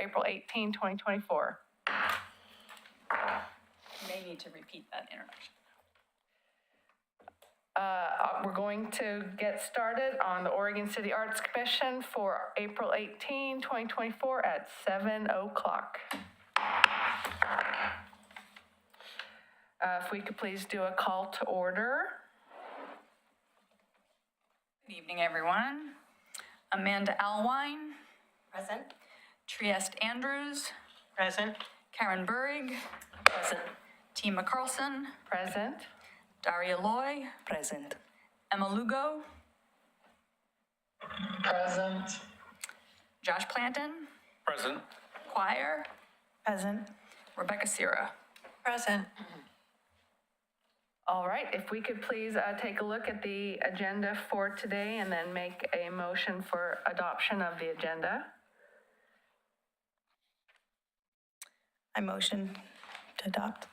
April 18, 2024. You may need to repeat that introduction. We're going to get started on the Oregon City Arts Commission for April 18, 2024 at 7 o'clock. If we could please do a call to order. Good evening, everyone. Amanda Alwine. Present. Trieste Andrews. Present. Karen Burrig. Present. Tima Carlson. Present. Daria Loy. Present. Emma Lugo. Present. Josh Planton. Present. Choir. Present. Rebecca Sira. Present. All right, if we could please take a look at the agenda for today and then make a motion for adoption of the agenda. I motion to adopt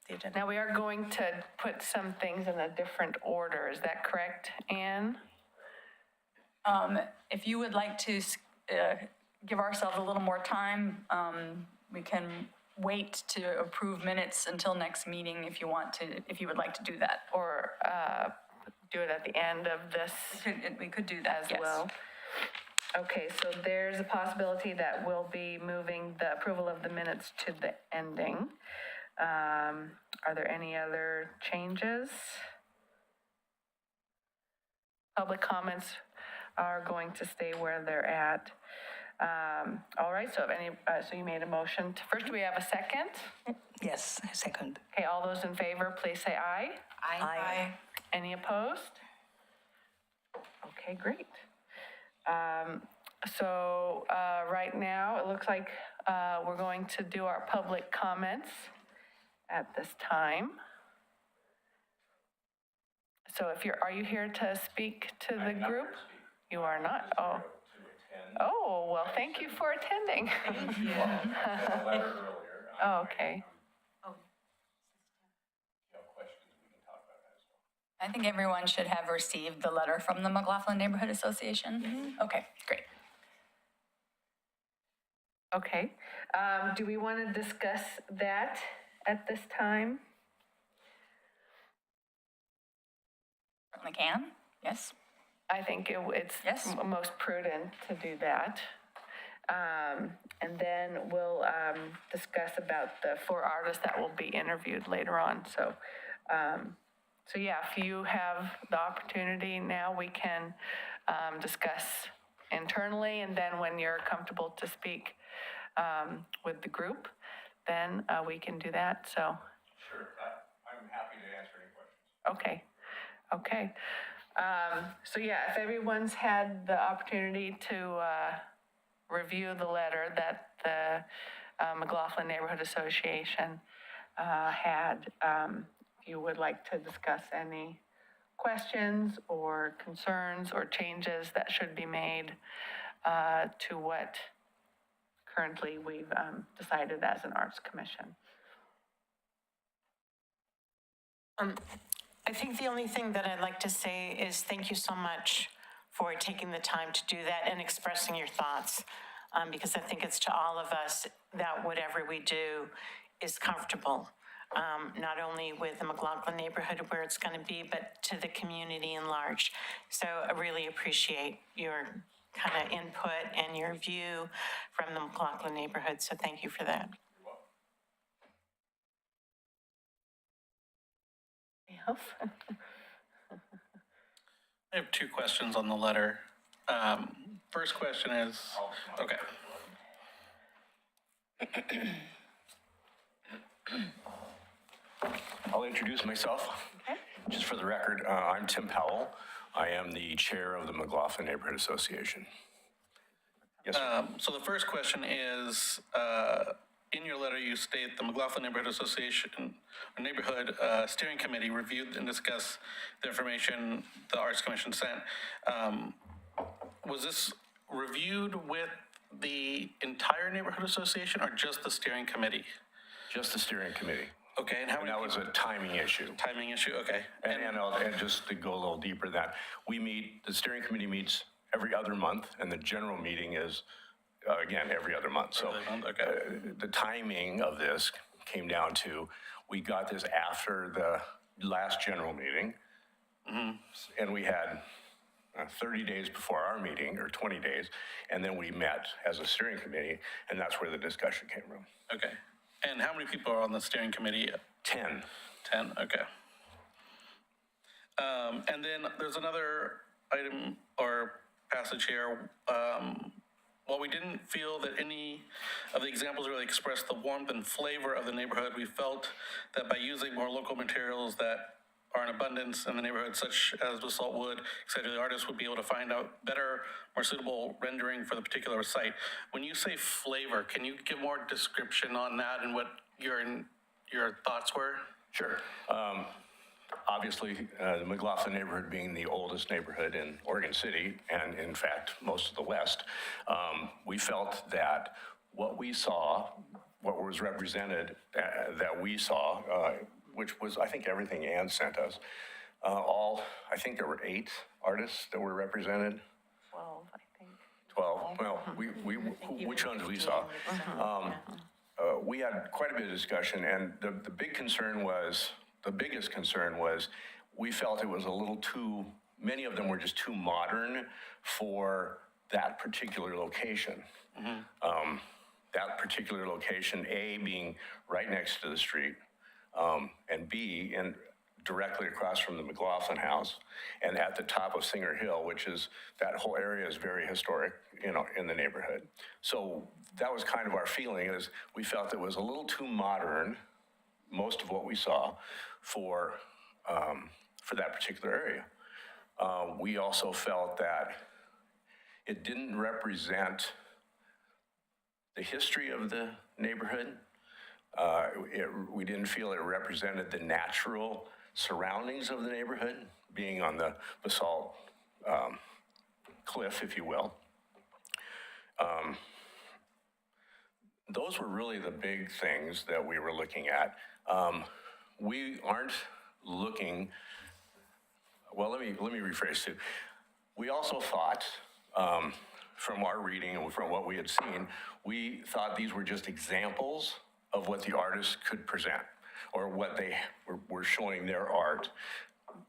the agenda. Now, we are going to put some things in a different order. Is that correct, Anne? If you would like to give ourselves a little more time, we can wait to approve minutes until next meeting if you want to, if you would like to do that. Or do it at the end of this We could do that as yes. well? Okay, so there's a possibility that we'll be moving the approval of the minutes to the ending. Are there any other changes? Public comments are going to stay where they're at. All right, so so you made a motion. First, do we have a second? Yes, I second. Okay, all those in favor, please say aye. Aye. Any opposed? Okay, great. So right now, it looks like we're going to do our public comments at this time. So are you here to speak to the group? You are not? Oh. Oh, well, thank you for attending. Thank you. A letter earlier. Oh, okay. I think everyone should have received the letter from the McLaughlin Neighborhood Association. Okay, great. Okay. Do we want to discuss that at this time? Certainly can, yes. I think it's Yes. most prudent to do that. And then we'll discuss about the 4 artists that will be interviewed later on. So yeah, if you have the opportunity now, we can discuss internally, and then when you're comfortable to speak with the group, then we can do that, so. Sure, I'm happy to answer any questions. Okay. So yeah, if everyone's had the opportunity to review the letter that the McLaughlin Neighborhood Association had, if you would like to discuss any questions or concerns or changes that should be made to what currently we've decided as an Arts Commission. I think the only thing that I'd like to say is thank you so much for taking the time to do that and expressing your thoughts, because I think it's to all of us that whatever we do is comfortable, not only with the McLaughlin neighborhood where it's going to be, but to the community in large. So I really appreciate your kind of input and your view from the McLaughlin neighborhood, so thank you for that. Else? I have 2 questions on the letter. First question is, okay. I'll introduce myself. Okay. Just for the record, I'm Tim Powell. I am the chair of the McLaughlin Neighborhood Association. Yes, sir. So the first question is, in your letter, you state the McLaughlin Neighborhood Association, or Neighborhood Steering Committee reviewed and discussed the information the Arts Commission sent. Was this reviewed with the entire Neighborhood Association or just the steering committee? Just the steering committee. Okay, and how And many that was a timing issue. timing issue? Okay. And just to go a little deeper than that, the steering committee meets every other month, and the general meeting is again, every other month. So Every other month, okay. the timing of this came down to, we got this after the last general meeting, and we had 30 days before our meeting, or 20 days, and then we met as a steering committee, and that's where the discussion came from. Okay. And how many people are on the steering committee? 10. 10, okay. And then there's another item or passage here. While we didn't feel that any of the examples really expressed the warmth and flavor of the neighborhood, we felt that by using more local materials that are in abundance in the neighborhood, such as basalt wood, et cetera, the artist would be able to find out better, more suitable rendering for the particular site. When you say flavor, can you give more description on that and what your thoughts were? Sure. Obviously, the McLaughlin neighborhood being the oldest neighborhood in Oregon City, and in fact, most of the West, we felt that what we saw, what was represented, that we saw, which was, I think, everything Ann sent us, I think there were 8 artists that were represented. 12, I think. 12, well, which ones we saw. We had quite a bit of discussion, and the biggest concern was we felt it was a little too, many of them were just too modern for that particular location. That particular location, A, being right next to the street, and B, and directly across from the McLaughlin house, and at the top of Singer Hill, which is, that whole area is very historic, in the neighborhood. So that was kind of our feeling, is we felt it was a little too modern, most of what we saw, for that particular area. We also felt that it didn't represent the history of the neighborhood. We didn't feel it represented the natural surroundings of the neighborhood, being on the basalt cliff, if you will. Those were really the big things that we were looking at. We aren't looking, well, let me rephrase too. We also thought, from our reading and from what we had seen, we thought these were just examples of what the artists could present, or what they were showing their art.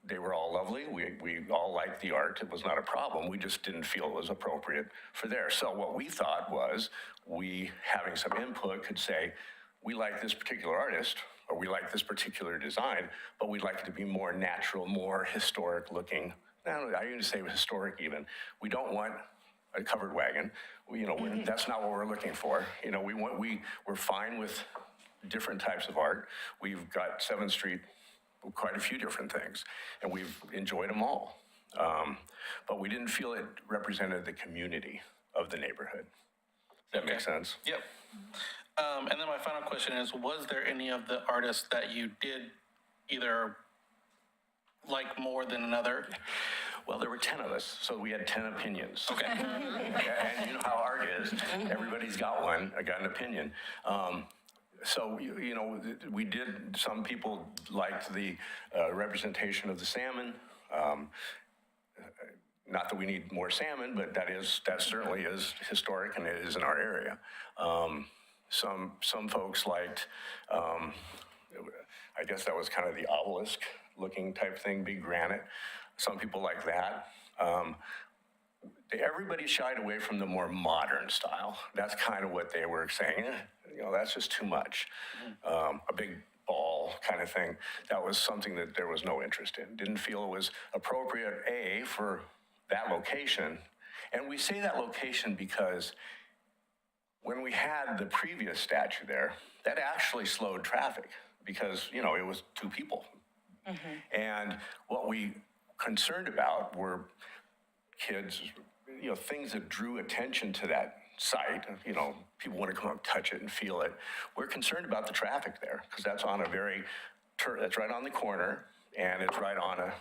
They were all lovely. We all liked the art. It was not a problem. We just didn't feel it was appropriate for there. So what we thought was, we, having some input, could say, we like this particular artist, or we like this particular design, but we'd like it to be more natural, more historic looking. I didn't say historic even. We don't want a covered wagon. That's not what we're looking for. We're fine with different types of art. We've got 7th Street, quite a few different things, and we've enjoyed them all. But we didn't feel it represented the community of the neighborhood. Does that make sense? Yep. And then my final question is, was there any of the artists that you did either like more than another? Well, there were 10 of us, so we had 10 opinions. Okay. And you know how art is. Everybody's got an opinion. So, we did, some people liked the representation of the salmon. Not that we need more salmon, but that certainly is historic, and it is in our area. Some folks liked, I guess that was kind of the obelisk looking type thing, big granite. Some people like that. Everybody shied away from the more modern style. That's kind of what they were saying. That's just too much. A big ball kind of thing. That was something that there was no interest in. Didn't feel it was appropriate, A, for that location. And we say that location because when we had the previous statue there, that actually slowed traffic because, it was 2 people. And what we concerned about were kids, things that drew attention to that site. People want to come up, touch it, and feel it. We're concerned about the traffic there because that's on that's right on the corner, and it's right on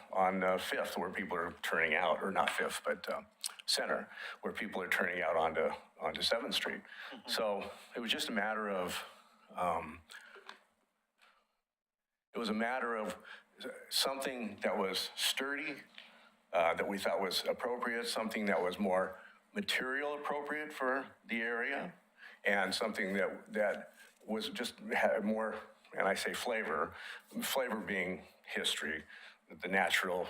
5th where people are turning out, or not 5th, but Center, where people are turning out onto 7th Street. So it was just a matter of, something that was sturdy, that we thought was appropriate, something that was more material appropriate for the area, and something that was just had more, and I say flavor being history, the natural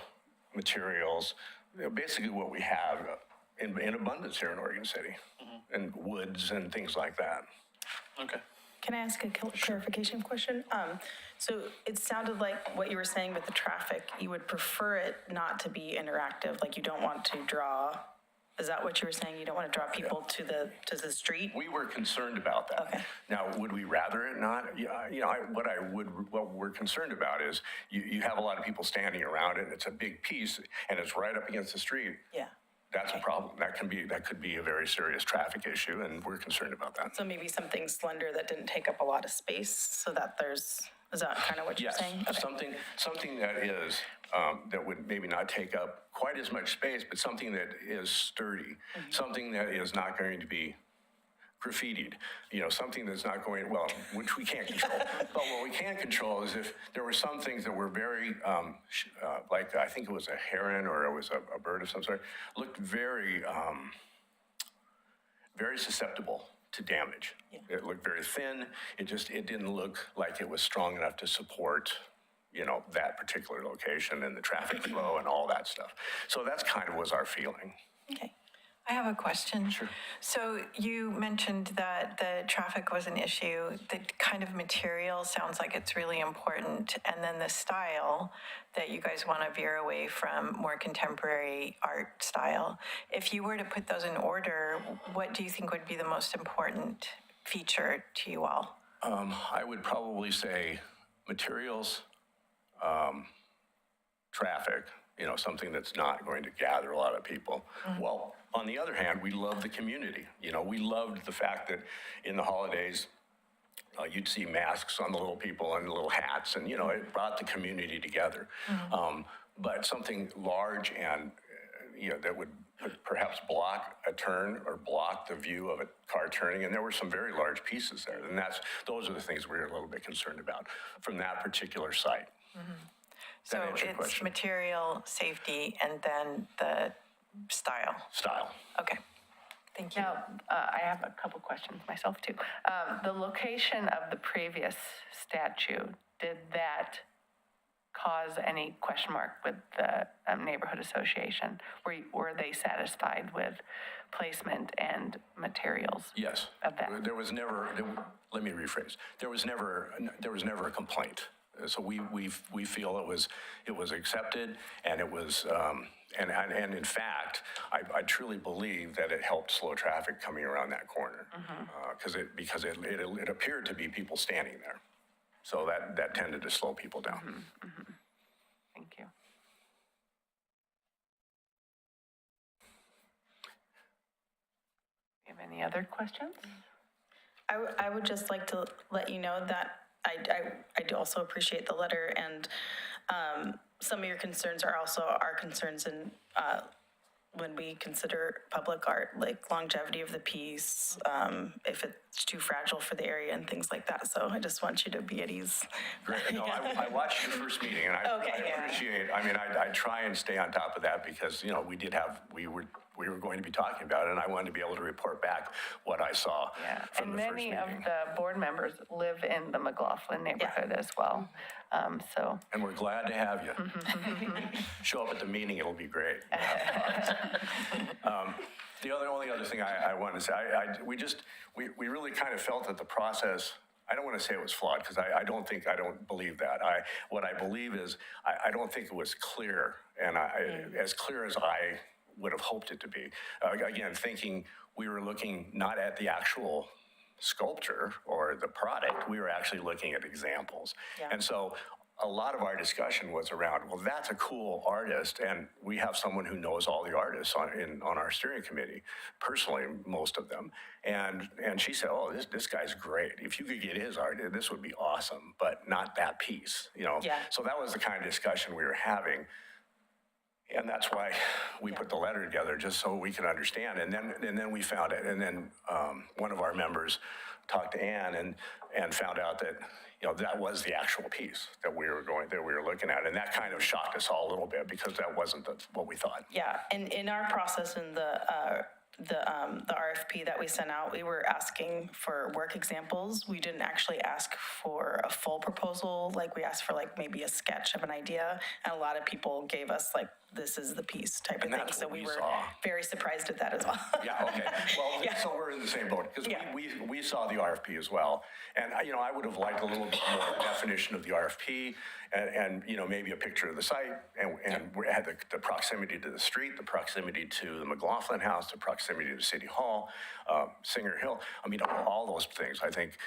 materials, basically what we have in abundance here in Oregon City, and woods and things like that. Okay. Can I ask a clarification question? So it sounded like what you were saying with the traffic, you would prefer it not to be interactive, like you don't want to draw, is that what you were saying? You don't want to draw people to the street? We were concerned about that. Okay. Now, would we rather it not? Yeah, you know, what we're concerned about is you have a lot of people standing around it, and it's a big piece, and it's right up against the street. Yeah. That's a problem. That could be a very serious traffic issue, and we're concerned about that. So maybe something slender that didn't take up a lot of space so that is that kind of what you're Yes, saying? Okay. something that is, that would maybe not take up quite as much space, but something that is sturdy, something that is not going to be graffitied, you know, something that's not going, well, which we can't control. But what we can control is if there were some things that were very, like I think it was a heron or it was a bird of some sort, looked very, very susceptible to damage. Yeah. It looked very thin. It didn't look like it was strong enough to support, you know, that particular location and the traffic flow and all that stuff. So that's kind of was our feeling. Okay. I have a question. Sure. So you mentioned that the traffic was an issue. The kind of material sounds like it's really important. And then the style that you guys want to veer away from more contemporary art style. If you were to put those in order, what do you think would be the most important feature to you all? I would probably say materials, traffic, you know, something that's not going to gather a lot of people. Well, on the other hand, we love the community. You know, we loved the fact that in the holidays, you'd see masks on the little people and little hats, and, you know, it brought the community together. But something large and, you know, that would perhaps block a turn or block the view of a car turning, and there were some very large pieces there. And those are the things we were a little bit concerned about from that particular site. So answer your it's question? material, safety, and then the style. Style. Okay. Thank you. Now, I have a couple questions myself too. The location of the previous statue, did that cause any question mark with the neighborhood association? Were they satisfied with placement and materials? Yes. Of that. There was never, let me rephrase. There was never a complaint. So we feel it was accepted, and it was, and in fact, I truly believe that it helped slow traffic coming around that corner. Because it appeared to be people standing there. So that tended to slow people down. Thank you. You have any other questions? I would just like to let you know that I do also appreciate the letter, and some of your concerns are also our concerns in when we consider public art, like longevity of the piece, if it's too fragile for the area and things like that. So I just want you to be at ease. Great. No, I watched your first meeting, and I appreciate. I mean, I try and stay on top of that because, you know, we were going to be talking about it, and I wanted to be able to report back what I saw from And the first many meeting. of the board members live in the McLaughlin neighborhood as well. So And we're glad to have you. Show up at the meeting, it'll be great. The only other thing I wanted to say, we really kind of felt that the process, I don't want to say it was flawed, because I don't believe that. What I believe is, I don't think it was clear, and as clear as I would have hoped it to be. Again, thinking we were looking not at the actual sculpture or the product, we were actually looking at examples. Yeah. And so a lot of our discussion was around, well, that's a cool artist, and we have someone who knows all the artists on our steering committee, personally, most of them. And she said, oh, this guy's great. If you could get his art, this would be awesome, but not that piece, you know? Yeah. So that was the kind of discussion we were having. And that's why we put the letter together, just so we could understand. And then we found it. And then one of our members talked to Ann and found out that, you know, that was the actual piece that we were looking at. And that kind of shocked us all a little bit, because that wasn't what we thought. Yeah, and in our process in the the RFP that we sent out, we were asking for work examples. We didn't actually ask for a full proposal, like we asked for like maybe a sketch of an idea. And a lot of people gave us like, this is the piece type of And thing. that's So what we we were saw. very surprised at that as well. Yeah, okay. Well, Yeah. so we're in the same boat, because Yeah. we saw the RFP as well. And, I would have liked a little bit more definition of the RFP and maybe a picture of the site. And we had the proximity to the street, the proximity to the McLaughlin House, the proximity to City Hall, Singer Hill. I mean, all those things, I think,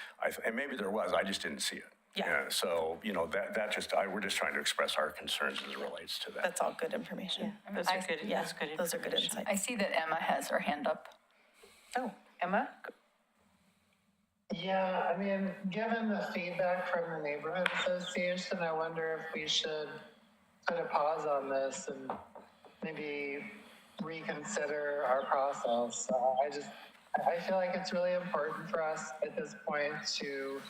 and maybe there was, I just didn't see it. Yeah. So, that just, we're just trying to express our concerns as it relates to that. That's all good information. Those are good, Yeah, that's good those are good information. I insights. see that Emma has her hand up. Oh, Emma? Yeah, I mean, given the feedback from the neighborhood association, I wonder if we should put a pause on this and maybe reconsider our process. I feel like it's really important for us at this point to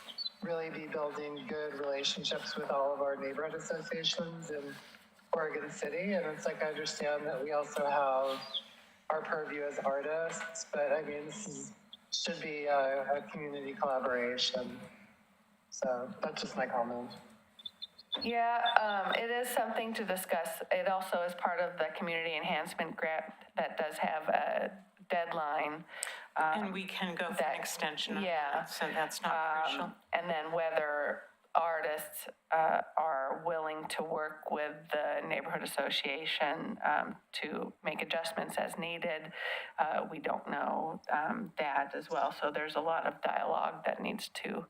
really be building good relationships with all of our neighborhood associations in Oregon City. And it's like, I understand that we also have our purview as artists, but I mean, should be a community collaboration. So that's just my comment. Yeah, it is something to discuss. It also is part of the community enhancement grant that does have a deadline. And we can go for an extension on Yeah. that, so that's not crucial. And then whether artists are willing to work with the neighborhood association to make adjustments as needed, we don't know that as well. So there's a lot of dialogue that needs to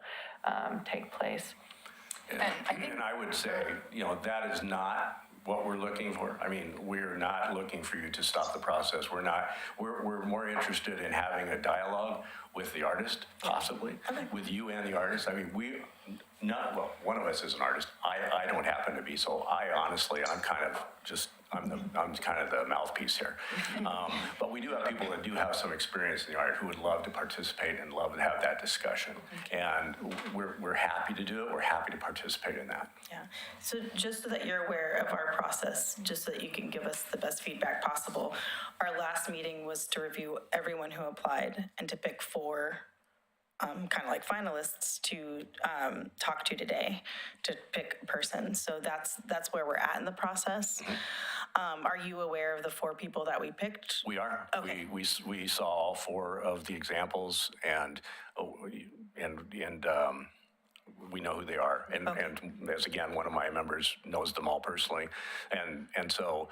take place. And I would say, that is not what we're looking for. I mean, we're not looking for you to stop the process. We're more interested in having a dialogue with the artist, possibly, with you and the artist. I mean, one of us is an artist. I don't happen to be, so I'm kind of just, I'm kind of the mouthpiece here. But we do have people that do have some experience in the art who would love to participate and love to have that discussion. And we're happy to do it. We're happy to participate in that. yeah. So just so that you're aware of our process, just so that you can give us the best feedback possible, our last meeting was to review everyone who applied and to pick 4 kind of like finalists to talk to today, to pick a person. So that's where we're at in the process. Are you aware of the 4 people that we picked? We are. Okay. We saw all 4 of the examples, and we know who they are. And as again, one of my members knows them all personally, and so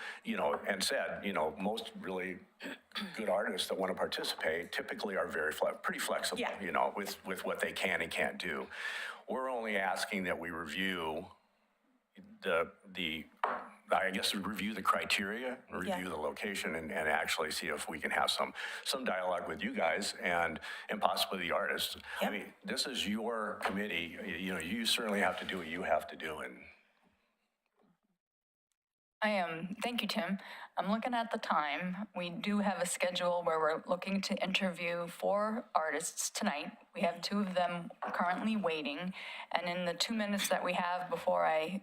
and said most really good artists that want to participate typically are very pretty flexible. Yeah. With what they can and can't do. We're only asking that we review review the criteria, review the location, and actually see if we can have some dialogue with you guys and possibly the artists. Yep. I mean, this is your committee. You certainly have to do what you have to do. And Thank you, Tim. I'm looking at the time. We do have a schedule where we're looking to interview 4 artists tonight. We have 2 of them currently waiting. And in the 2 minutes that we have before I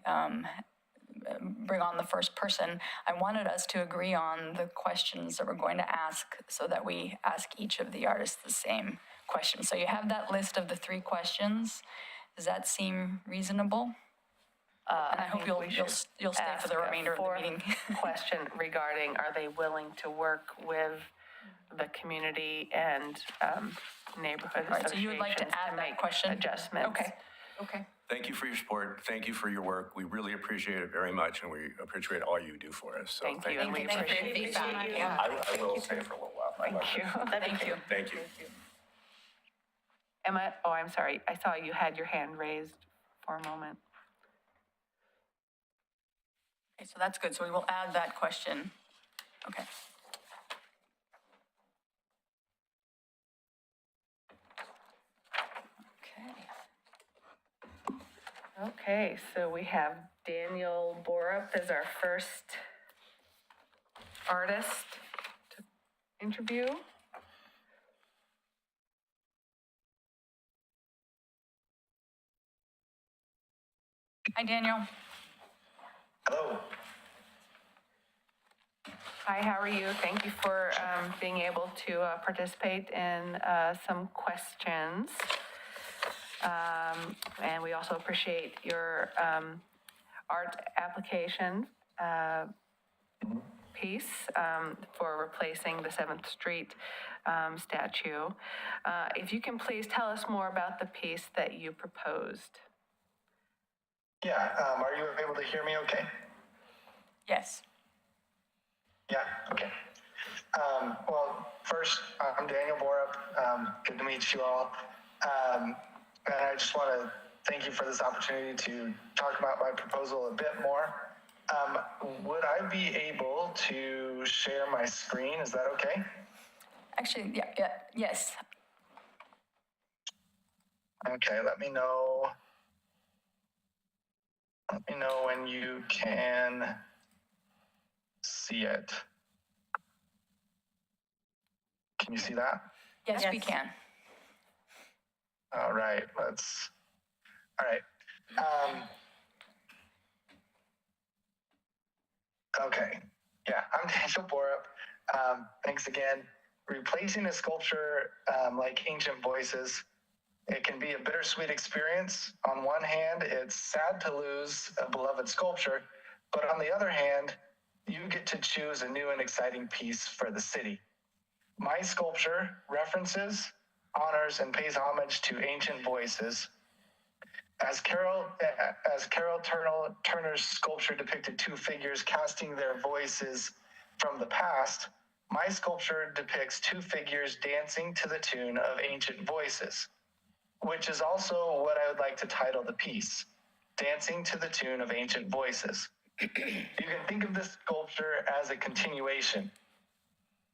bring on the first person, I wanted us to agree on the questions that we're going to ask so that we ask each of the artists the same question. So you have that list of the 3 questions. Does that seem reasonable? And I hope think you'll we should stay for the ask a remainder of the fourth meeting. question regarding, are they willing to work with the community and neighborhood All right, so you would like to associations add that make question? adjustments? Okay. thank you for your support. Thank you for your work. We really appreciate it very much, and we appreciate all you do for us. So Thank you, and we Thank you for appreciate your it. feedback. Yeah. I will stay for a little while. Thank you. Thank you. Thank you. Emma, I'm sorry, I saw you had your hand raised for a moment. Okay, so that's good. So we will add that question. Okay. Okay, so we have Daniel Borup as our first artist to interview. Hi, Daniel. Hello. Hi, how are you? Thank you for being able to participate in some questions. And we also appreciate your art application piece for replacing the 7th Street statue. If you can please tell us more about the piece that you proposed. Yeah, are you able to hear me okay? Yes. Yeah, okay. Well, first, I'm Daniel Borup. Good to meet you all. And I just want to thank you for this opportunity to talk about my proposal a bit more. Would I be able to share my screen? Is that okay? Actually, yes. Okay, let me know. Let me know when you can see it. Can you see that? Yes, we can. All right, all right. Okay, yeah, I'm Daniel Borup. Thanks again. Replacing a sculpture like Ancient Voices, it can be a bittersweet experience. On one hand, it's sad to lose a beloved sculpture, but on the other hand, you get to choose a new and exciting piece for the city. My sculpture references, honors, and pays homage to Ancient Voices. As Carol Turner's sculpture depicted two figures casting their voices from the past, my sculpture depicts two figures dancing to the tune of Ancient Voices, which is also what I would like to title the piece, Dancing to the Tune of Ancient Voices. You can think of this sculpture as a continuation.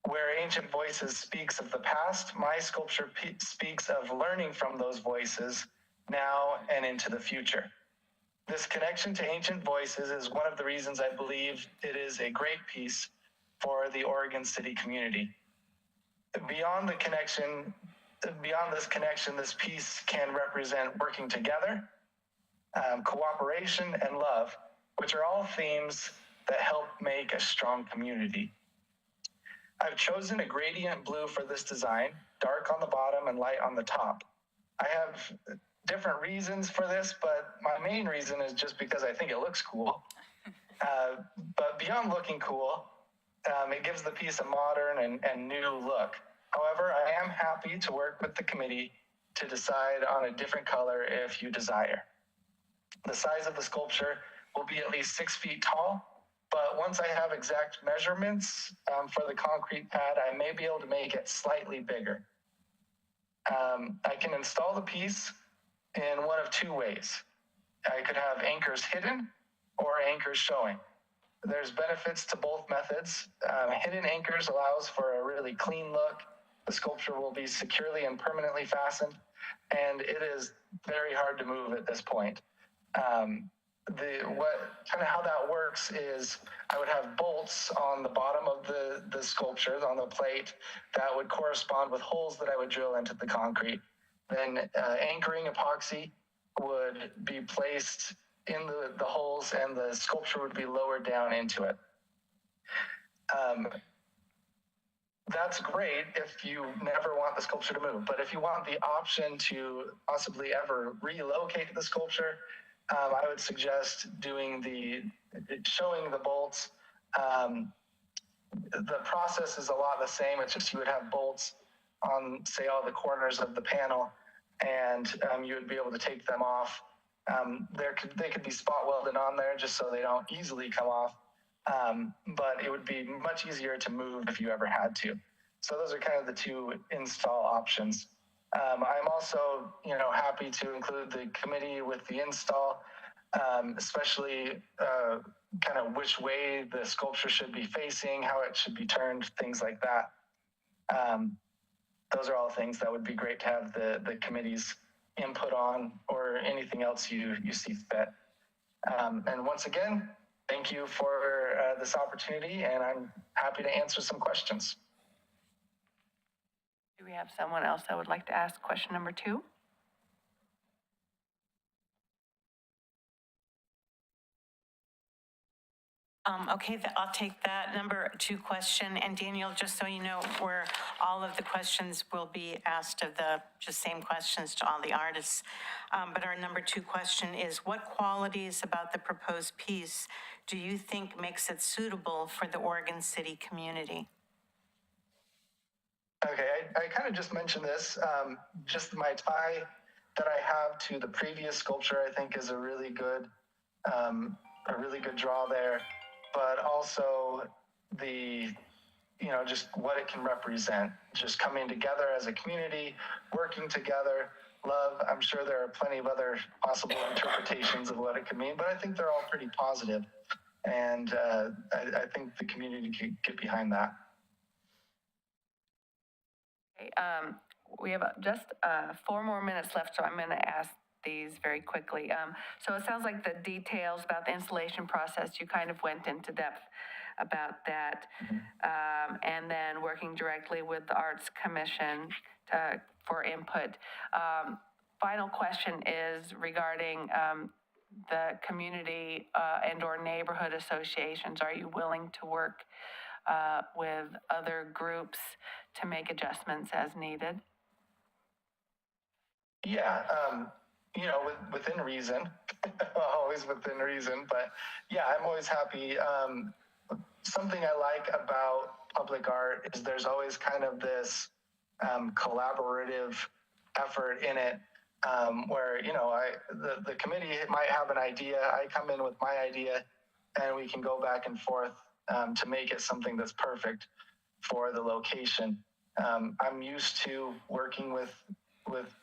Where Ancient Voices speaks of the past, my sculpture speaks of learning from those voices now and into the future. This connection to Ancient Voices is one of the reasons I believe it is a great piece for the Oregon City community. Beyond this connection, this piece can represent working together, cooperation, and love, which are all themes that help make a strong community. I've chosen a gradient blue for this design, dark on the bottom and light on the top. I have different reasons for this, but my main reason is just because I think it looks cool. But beyond looking cool, it gives the piece a modern and new look. However, I am happy to work with the committee to decide on a different color if you desire. The size of the sculpture will be at least 6 feet tall, but once I have exact measurements for the concrete pad, I may be able to make it slightly bigger. I can install the piece in one of two ways. I could have anchors hidden or anchors showing. There's benefits to both methods. Hidden anchors allows for a really clean look. The sculpture will be securely and permanently fastened, and it is very hard to move at this point. How that works is I would have bolts on the bottom of the sculpture on the plate that would correspond with holes that I would drill into the concrete. Then anchoring epoxy would be placed in the holes, and the sculpture would be lowered down into it. That's great if you never want the sculpture to move, but if you want the option to possibly ever relocate the sculpture, I would suggest showing the bolts. The process is a lot the same. It's just you would have bolts on, say, all the corners of the panel, and you would be able to take them off. They could be spot welded on there just so they don't easily come off. But it would be much easier to move if you ever had to. So those are kind of the two install options. I'm also, happy to include the committee with the install, especially kind of which way the sculpture should be facing, how it should be turned, things like that. Those are all things that would be great to have the committee's input on, or anything else you see fit. And once again, thank you for this opportunity, and I'm happy to answer some questions. Do we have someone else that would like to ask question number 2? Okay, I'll take that number 2 question. And Daniel, just so you know, where all of the questions will be asked of the just same questions to all the artists. But our number 2 question is, what qualities about the proposed piece do you think makes it suitable for the Oregon City community? Okay, I kind of just mentioned this. Just my tie that I have to the previous sculpture, I think, is a really good draw there. But also the, just what it can represent, just coming together as a community, working together. Love, I'm sure there are plenty of other possible interpretations of what it could mean, but I think they're all pretty positive. And I think the community could get behind that. Okay, we have just 4 more minutes left, so I'm going to ask these very quickly. So it sounds like the details about the installation process, you kind of went into depth about that. And then working directly with the Arts Commission for input. Final question is regarding the community and/or neighborhood associations. Are you willing to work with other groups to make adjustments as needed? Yeah, within reason, always within reason, but yeah, I'm always happy. Something I like about public art is there's always kind of this collaborative effort in it, where, the committee might have an idea, I come in with my idea, and we can go back and forth to make it something that's perfect for the location. I'm used to working with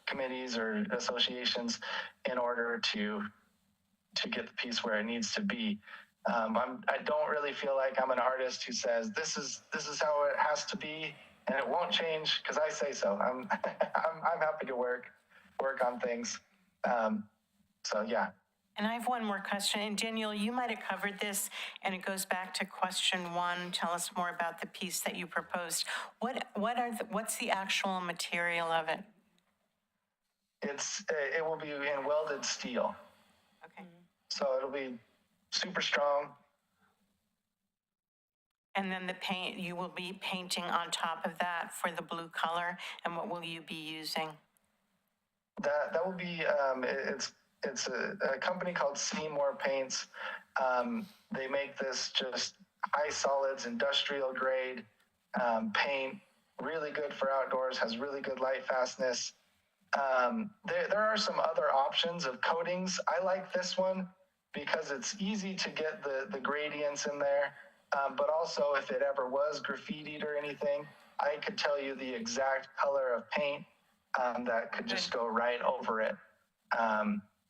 committees or associations in order to get the piece where it needs to be. I don't really feel like I'm an artist who says this is how it has to be and it won't change because I say so. I'm happy to work on things. So yeah. And I have one more question. And Daniel, you might have covered this, and it goes back to question 1. Tell us more about the piece that you proposed. What's the actual material of it? It will be in welded steel. Okay. So it'll be super strong. And then the paint, you will be painting on top of that for the blue color. And what will you be using? That will be, it's a company called Seymour Paints. They make this just high solids, industrial grade paint, really good for outdoors, has really good light fastness. There are some other options of coatings. I like this one because it's easy to get the gradients in there. But also if it ever was graffitied or anything, I could tell you the exact color of paint that could just go right over it.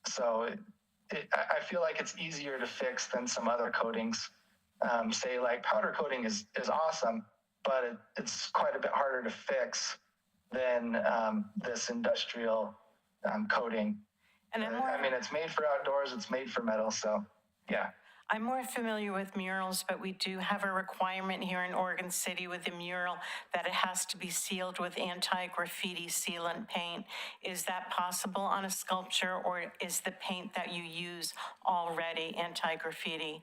So I feel like it's easier to fix than some other coatings. Say like powder coating is awesome, but it's quite a bit harder to fix than this industrial coating. And it's made for outdoors, it's made for metal, so yeah. I'm more familiar with murals, but we do have a requirement here in Oregon City with the mural that it has to be sealed with anti-graffiti sealant paint. Is that possible on a sculpture, or is the paint that you use already anti-graffiti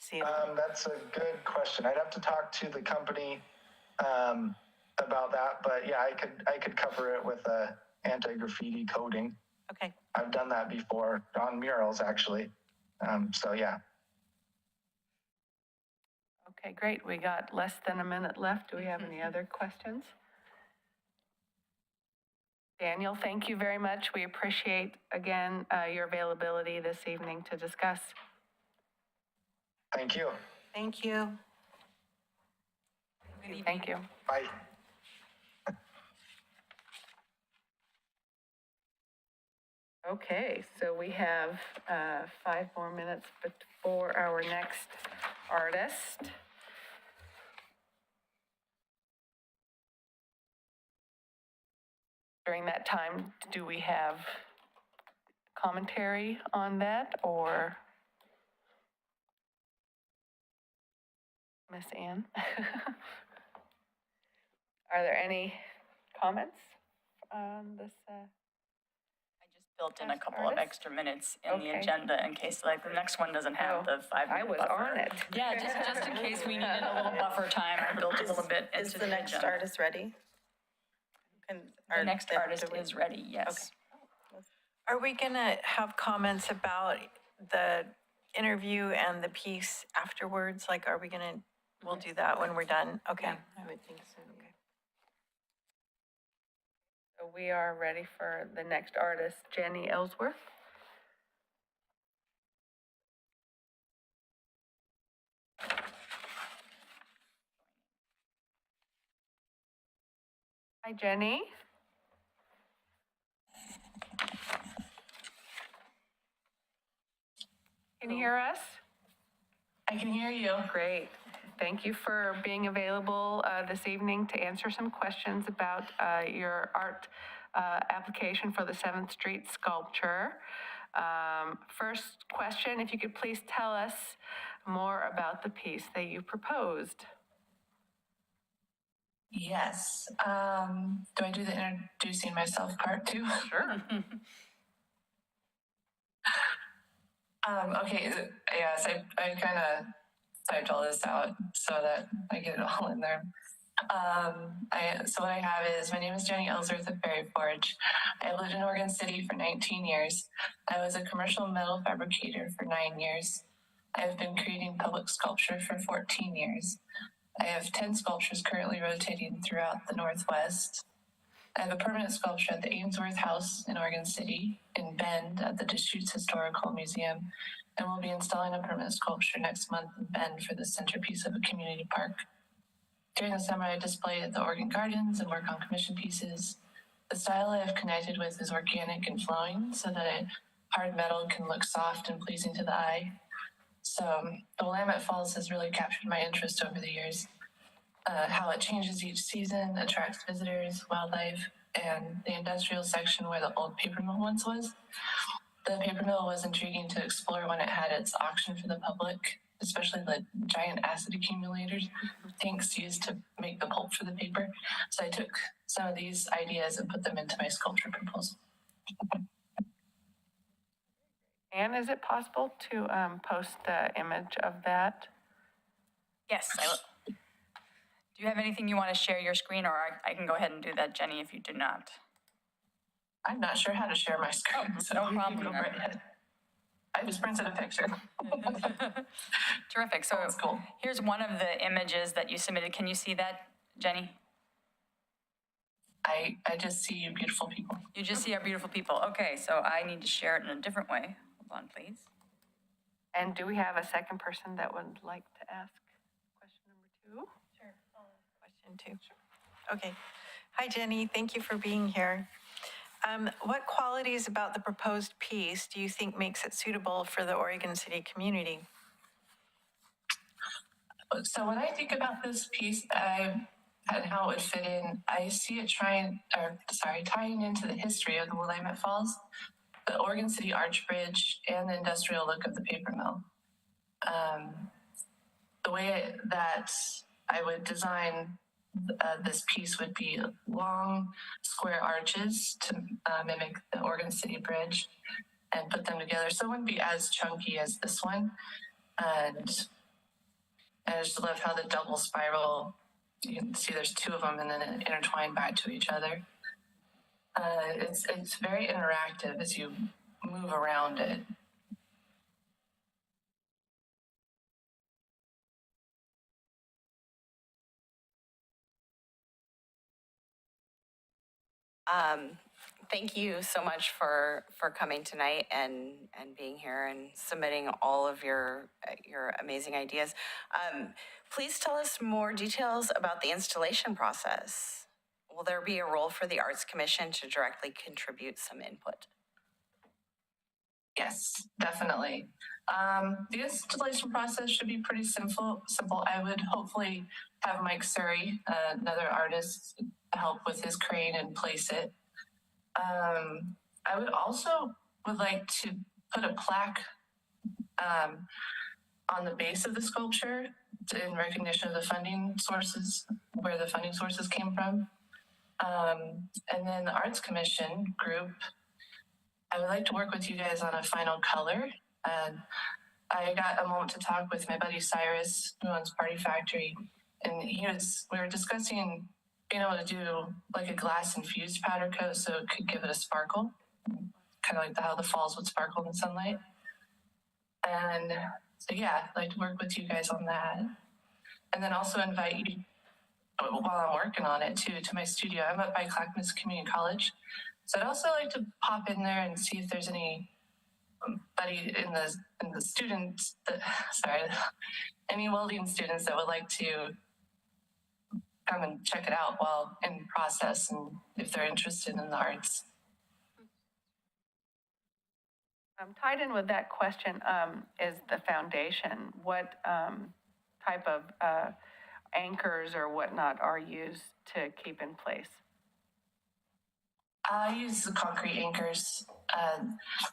sealant? That's a good question. I'd have to talk to the company about that, but yeah, I could cover it with a anti-graffiti coating. Okay. I've done that before on murals, actually. So yeah. Okay, great. We got less than a minute left. Do we have any other questions? Daniel, thank you very much. We appreciate, again, your availability this evening to discuss. Thank you. Thank you. Thank you. Bye. Okay, so we have 5 more minutes before our next artist. During that time, do we have commentary on that, or Miss Ann? Are there any comments on this? built in a Past couple of artist? extra minutes in the Okay. agenda in case like the next one doesn't have the 5-minute I was buffer. on it. Yeah, just in case we needed a little buffer time, I built a little bit Is into the next agenda. artist ready? The next artist is ready, yes. Are we going to have comments about the interview and the piece afterwards? Like, are we going to, we'll do that when we're done? Okay. I would think so. So we are ready for the next artist, Jenny Ellsworth. Hi, Jenny. Can you hear us? I can hear you. Great. Thank you for being available this evening to answer some questions about your art application for the 7th Street sculpture. First question, if you could please tell us more about the piece that you proposed. Yes. Do I do the introducing myself part too? Sure. Okay. Yes, I kind of typed all this out so that I get it all in there. So what I have is, my name is Jenny Ellsworth of Berry Forge. I lived in Oregon City for 19 years. I was a commercial metal fabricator for 9 years. I have been creating public sculpture for 14 years. I have 10 sculptures currently rotating throughout the Northwest. I have a permanent sculpture at the Ellsworth House in Oregon City, in Bend at the Deschutes Historical Museum, and we'll be installing a permanent sculpture next month in Bend for the centerpiece of a community park. During the summer, I display at the Oregon Gardens and work on commission pieces. The style I have connected with is organic and flowing, so that hard metal can look soft and pleasing to the eye. So the Willamette Falls has really captured my interest over the years. How it changes each season, attracts visitors, wildlife, and the industrial section where the old paper mill once was. The paper mill was intriguing to explore when it had its auction for the public, especially the giant acid accumulators, tanks used to make the pulp for the paper. So I took some of these ideas and put them into my sculpture proposal. Anne, is it possible to post an image of that? Yes, I will. Do you have anything you want to share your screen, or I can go ahead and do that, Jenny, if you do not? I'm not sure how to share my screen, so no you problem go then. right ahead. I just printed a picture. Terrific. So That's cool. here's one of the images that you submitted. Can you see that, Jenny? I just see you beautiful people. You just see our beautiful people. Okay, so I need to share it in a different way. Hold on, please. And do we have a second person that would like to ask question number 2? Question 2. Okay. Hi, Jenny. Thank you for being here. What qualities about the proposed piece do you think makes it suitable for the Oregon City community? So when I think about this piece and how it would fit in, I see it tying into the history of the Willamette Falls, the Oregon City Arch Bridge, and the industrial look of the paper mill. The way that I would design this piece would be long square arches to mimic the Oregon City Bridge and put them together. So it wouldn't be as chunky as this one. And I just love how the double spiral, you can see there's 2 of them and then it intertwined back to each other. It's very interactive as you move around it. Thank you so much for coming tonight and being here and submitting all of your amazing ideas. Please tell us more details about the installation process. Will there be a role for the Arts Commission to directly contribute some input? Yes, definitely. The installation process should be pretty simple. I would hopefully have Mike Surrey, another artist, help with his crane and place it. I would also like to put a plaque on the base of the sculpture in recognition of the funding sources, where the funding sources came from. And then the Arts Commission group, I would like to work with you guys on a final color. And I got a moment to talk with my buddy Cyrus, who owns Party Factory, and we were discussing being able to do like a glass infused powder coat so it could give it a sparkle, kind of like how the falls would sparkle in the sunlight. And so yeah, I'd like to work with you guys on that. And then also invite you, while I'm working on it too, to my studio. I'm up by Clackamas Community College. So I'd also like to pop in there and see if there's anybody in the students that, any welding students that would like to come and check it out while in process and if they're interested in the arts. Tied in with that question is the foundation. What type of anchors or whatnot are used to keep in place? I use the concrete anchors.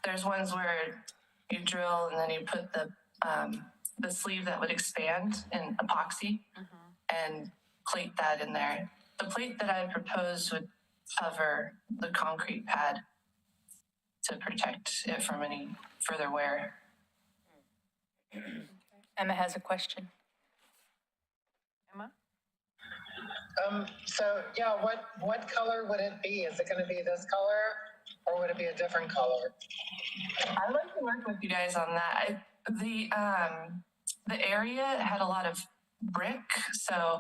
There's ones where you drill and then you put the sleeve that would expand in epoxy and plate that in there. The plate that I proposed would cover the concrete pad to protect it from any further wear. Emma has a question. Emma? So yeah, what color would it be? Is it going to be this color, or would it be a different color? I'd like to work with you guys on that. The area had a lot of brick, so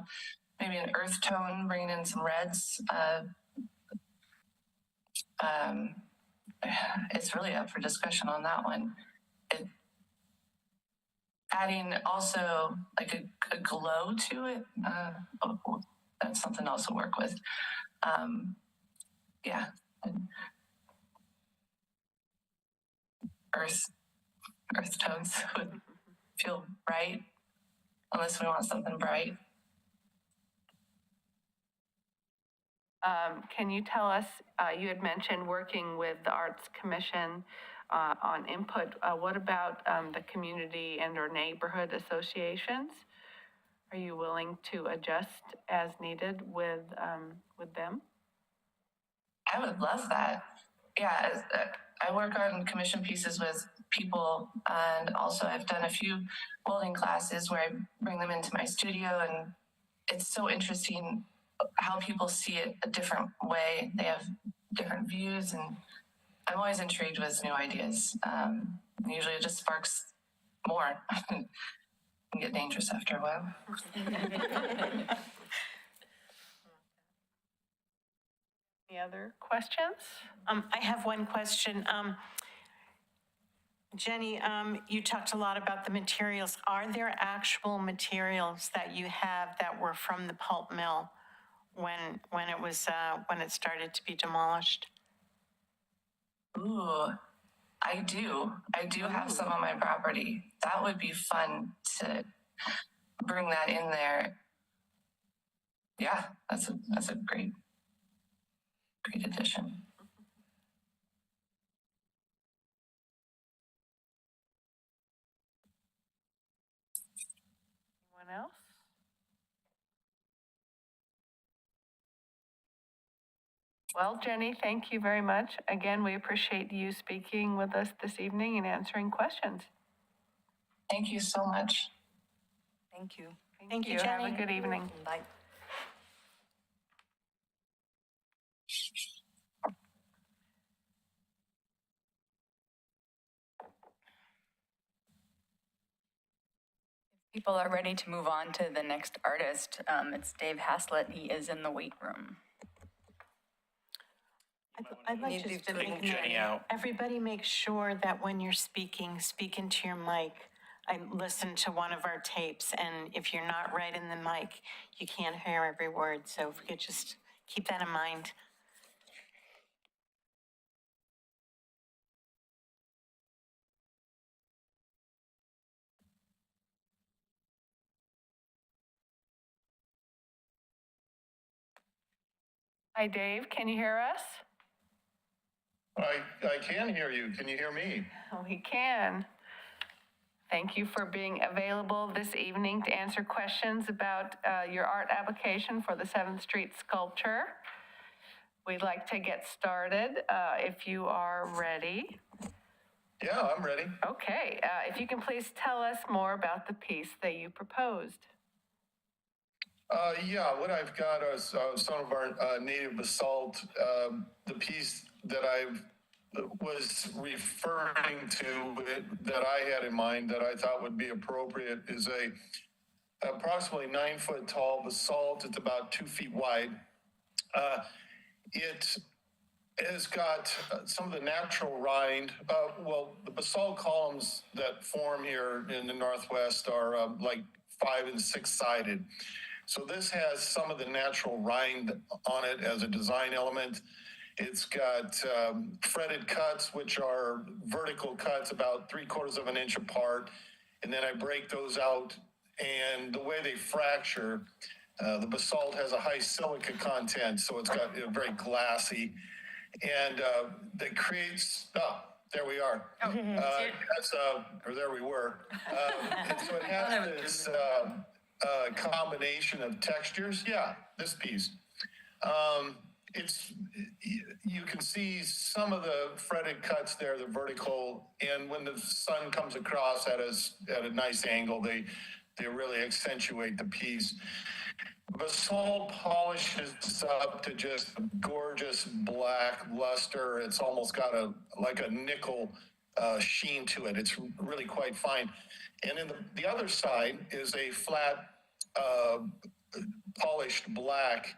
maybe an earth tone, bringing in some reds. It's really up for discussion on that one. Adding also like a glow to it, that's something else to work with. Yeah. Earth tones would feel bright, unless we want something bright. Can you tell us, you had mentioned working with the Arts Commission on input. What about the community and or neighborhood associations? Are you willing to adjust as needed with them? I would love that. Yeah, I work on commission pieces with people, and also I've done a few welding classes where I bring them into my studio, and it's so interesting how people see it a different way. They have different views, and I'm always intrigued with new ideas. Usually it just sparks more. It can get dangerous after a while. Any other questions? I have one question. Jenny, you talked a lot about the materials. Are there actual materials that you have that were from the pulp mill when it started to be demolished? Ooh, I do. I do have some on my property. That would be fun to bring that in there. Yeah, that's a great addition. Anyone else? Well, Jenny, thank you very much. Again, we appreciate you speaking with us this evening and answering questions. Thank you so much. Thank you. Thank you, Have Jenny. a good evening. Bye. People are ready to move on to the next artist. It's Dave Haslett. He is in the weight room. I'd like just to Take Jenny out. everybody make sure that when you're speaking, speak into your mic. I listened to one of our tapes, and if you're not right in the mic, you can't hear every word. So if we could just keep that in mind. Hi, Dave. Can you hear us? I can hear you. Can you hear me? We can. Thank you for being available this evening to answer questions about your art application for the 7th Street sculpture. we'd like to get started, if you are ready. Yeah, I'm ready. Okay, if you can please tell us more about the piece that you proposed. Yeah, what I've got is some of our native basalt. The piece that I was referring to that I had in mind that I thought would be appropriate is approximately 9 foot tall basalt. It's about 2 feet wide. It has got some of the natural rind. The basalt columns that form here in the Northwest are like 5 and 6 sided. So this has some of the natural rind on it as a design element. It's got fretted cuts, which are vertical cuts about 3/4 of an inch apart. And then I break those out. And the way they fracture, the basalt has a high silica content, so it's got very glassy. And that creates, there we are. There we were. And so it has this combination of textures. Yeah, this piece. You can see some of the fretted cuts there, the vertical, and when the sun comes across at a nice angle, they really accentuate the piece. Basalt polishes up to just a gorgeous black luster. It's almost got like a nickel sheen to it. It's really quite fine. And then the other side is a flat polished black.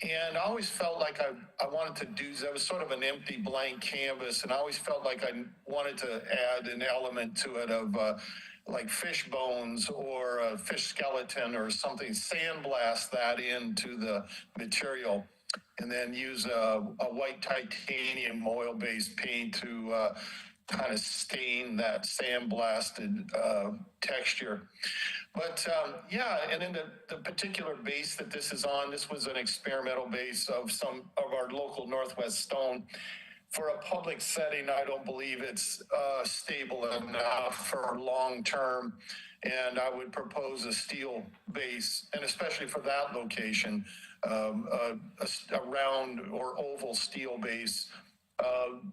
And I always felt like I wanted to do, that was sort of an empty blank canvas, and I always felt like I wanted to add an element to it of like fish bones or a fish skeleton or something, sandblast that into the material, and then use a white titanium oil-based paint to kind of stain that sandblasted texture. But and then the particular base that this is on, this was an experimental base of some of our local Northwest stone. For a public setting, I don't believe it's stable enough for long term. And I would propose a steel base, and especially for that location, a round or oval steel base.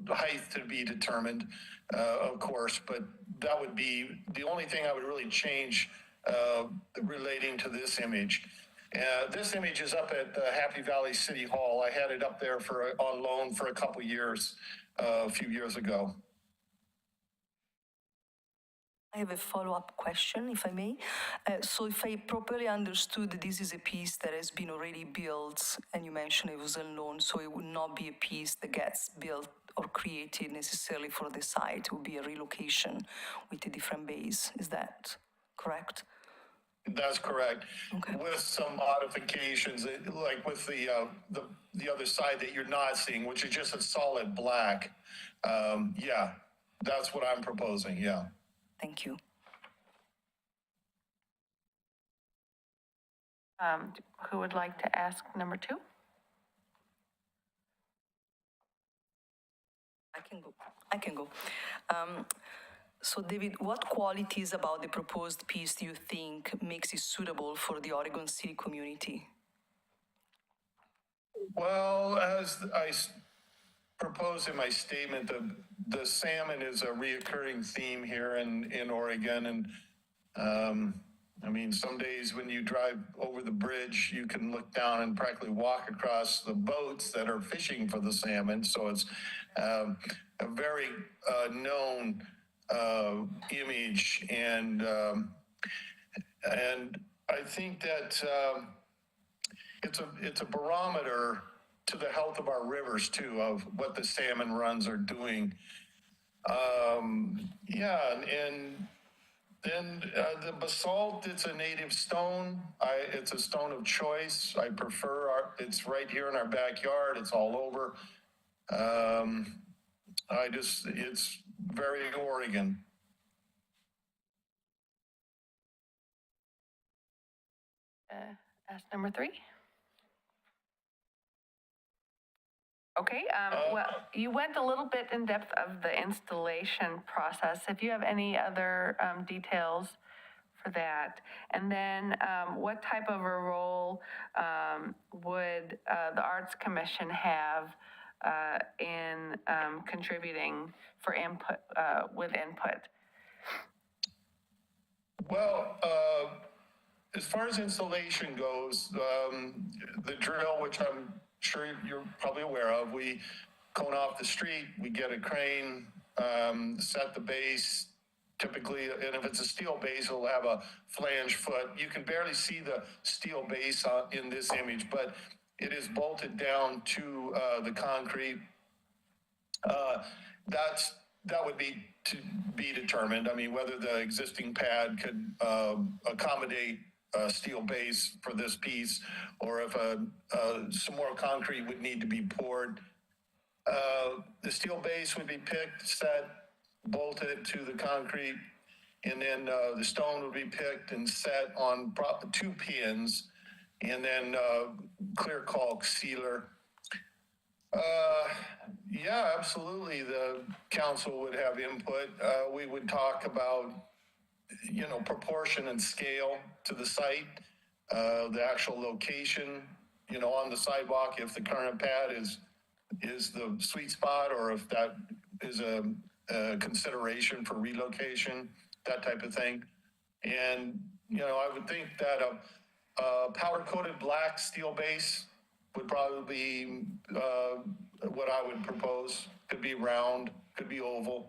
Height to be determined, of course, but that would be the only thing I would really change relating to this image. This image is up at Happy Valley City Hall. I had it up there on loan for a couple years, a few years ago. I have a follow-up question, if I may. So if I properly understood, this is a piece that has been already built, and you mentioned it was on loan, so it would not be a piece that gets built or created necessarily for the site. It would be a relocation with a different base. Is that correct? That's correct. Okay. With some modifications, like with the other side that you're not seeing, which is just a solid black. Yeah, that's what I'm proposing, yeah. Thank you. Who would like to ask number 2? I can go. So David, what qualities about the proposed piece do you think makes it suitable for the Oregon City community? Well, as I propose in my statement, the salmon is a reoccurring theme here in Oregon. And I mean, some days when you drive over the bridge, you can look down and practically walk across the boats that are fishing for the salmon. So it's a very known image. And I think that it's a barometer to the health of our rivers too, of what the salmon runs are doing. And then the basalt, it's a native stone. It's a stone of choice. I prefer it's right here in our backyard. It's all over. It's very Oregon. Ask number 3. Okay, well, you went a little bit in depth of the installation process. If you have any other details for that. And then what type of a role would the Arts Commission have in contributing for input, with input? Well, as far as installation goes, the drill, which I'm sure you're probably aware of, we cone off the street, we get a crane, set the base. Typically, and if it's a steel base, it'll have a flange foot. You can barely see the steel base in this image, but it is bolted down to the concrete. That would be to be determined. I mean, whether the existing pad could accommodate a steel base for this piece, or if some more concrete would need to be poured. The steel base would be picked, set, bolted to the concrete, and then the stone would be picked and set on 2 pins, and then clear caulk sealer. Yeah, absolutely. The council would have input. We would talk about, proportion and scale to the site, the actual location, on the sidewalk, if the current pad is the sweet spot, or if that is a consideration for relocation, that type of thing. And, I would think that a powder-coated black steel base would probably be what I would propose. Could be round, could be oval.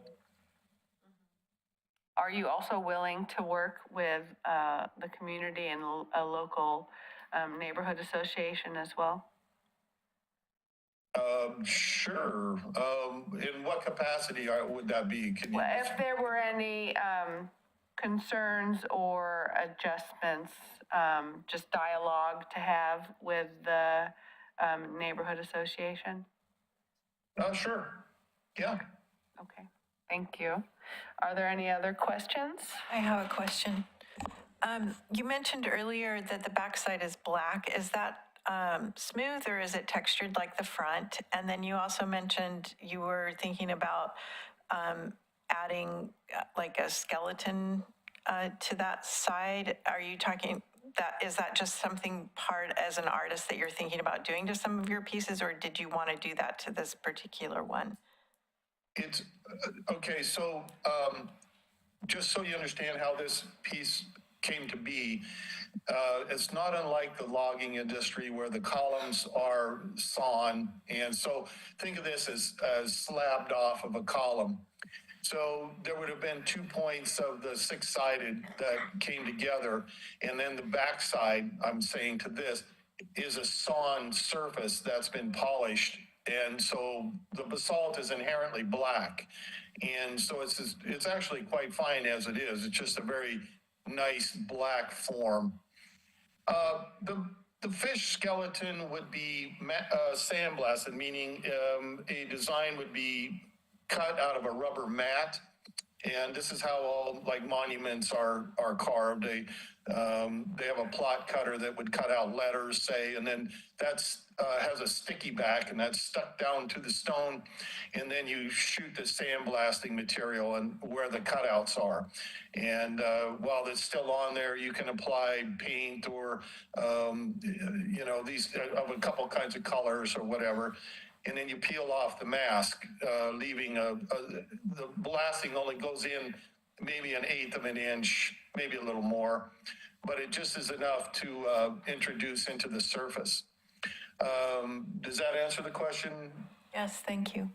Are you also willing to work with the community and a local neighborhood association as well? Sure. In what capacity would that be? Well, if there were any concerns or adjustments, just dialogue to have with the neighborhood association? Sure. Yeah. Okay, thank you. Are there any other questions? I have a question. You mentioned earlier that the backside is black. Is that smooth, or is it textured like the front? And then you also mentioned you were thinking about adding like a skeleton to that side. Are you talking is that just something part as an artist that you're thinking about doing to some of your pieces, or did you want to do that to this particular one? It's okay. So just so you understand how this piece came to be, it's not unlike the logging industry where the columns are sawn. And so think of this as slabbed off of a column. So there would have been 2 points of the 6-sided that came together. And then the backside, I'm saying to this, is a sawn surface that's been polished. And so the basalt is inherently black. And so it's actually quite fine as it is. It's just a very nice black form. The fish skeleton would be sandblasted, meaning a design would be cut out of a rubber mat. And this is how all monuments are carved. They have a plot cutter that would cut out letters, say, and then that's has a sticky back, and that's stuck down to the stone. And then you shoot the sandblasting material and where the cutouts are. And while it's still on there, you can apply paint or these of a couple kinds of colors or whatever. And then you peel off the mask, leaving the blasting only goes in maybe 1/8 of an inch, maybe a little more, but it just is enough to introduce into the surface. Does that answer the question? Yes, thank you.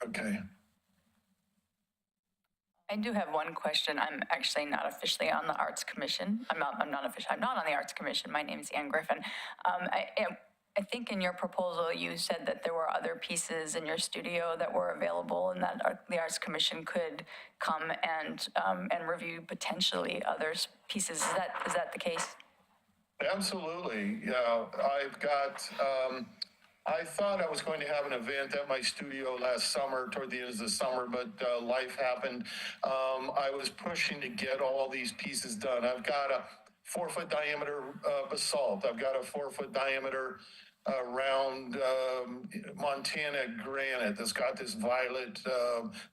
Okay. I do have one question. I'm actually not officially on the Arts Commission. I'm not on the Arts Commission. My name is Ann Griffin. I think in your proposal, you said that there were other pieces in your studio that were available and that the Arts Commission could come and review potentially other pieces. Is that the case? Absolutely. Yeah, I've got, I thought I was going to have an event at my studio last summer, toward the end of the summer, but life happened. I was pushing to get all these pieces done. I've got a 4-foot diameter basalt. I've got a 4-foot diameter round Montana granite that's got this violet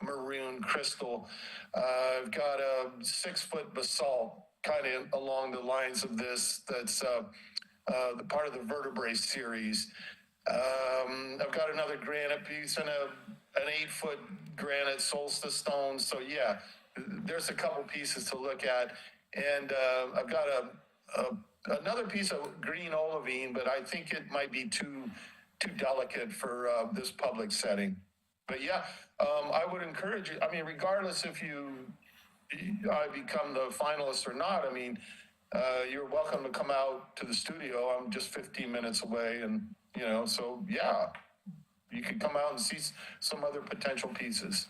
maroon crystal. I've got a 6-foot basalt kind of along the lines of this. That's the part of the vertebrae series. I've got another granite piece and an 8-foot granite solstice stone. So yeah, there's a couple pieces to look at. And I've got another piece of green olivine, but I think it might be too delicate for this public setting. But yeah, I would encourage you. I mean, regardless if I become the finalist or not, I mean, you're welcome to come out to the studio. I'm just 15 minutes away, and so yeah, you could come out and see some other potential pieces.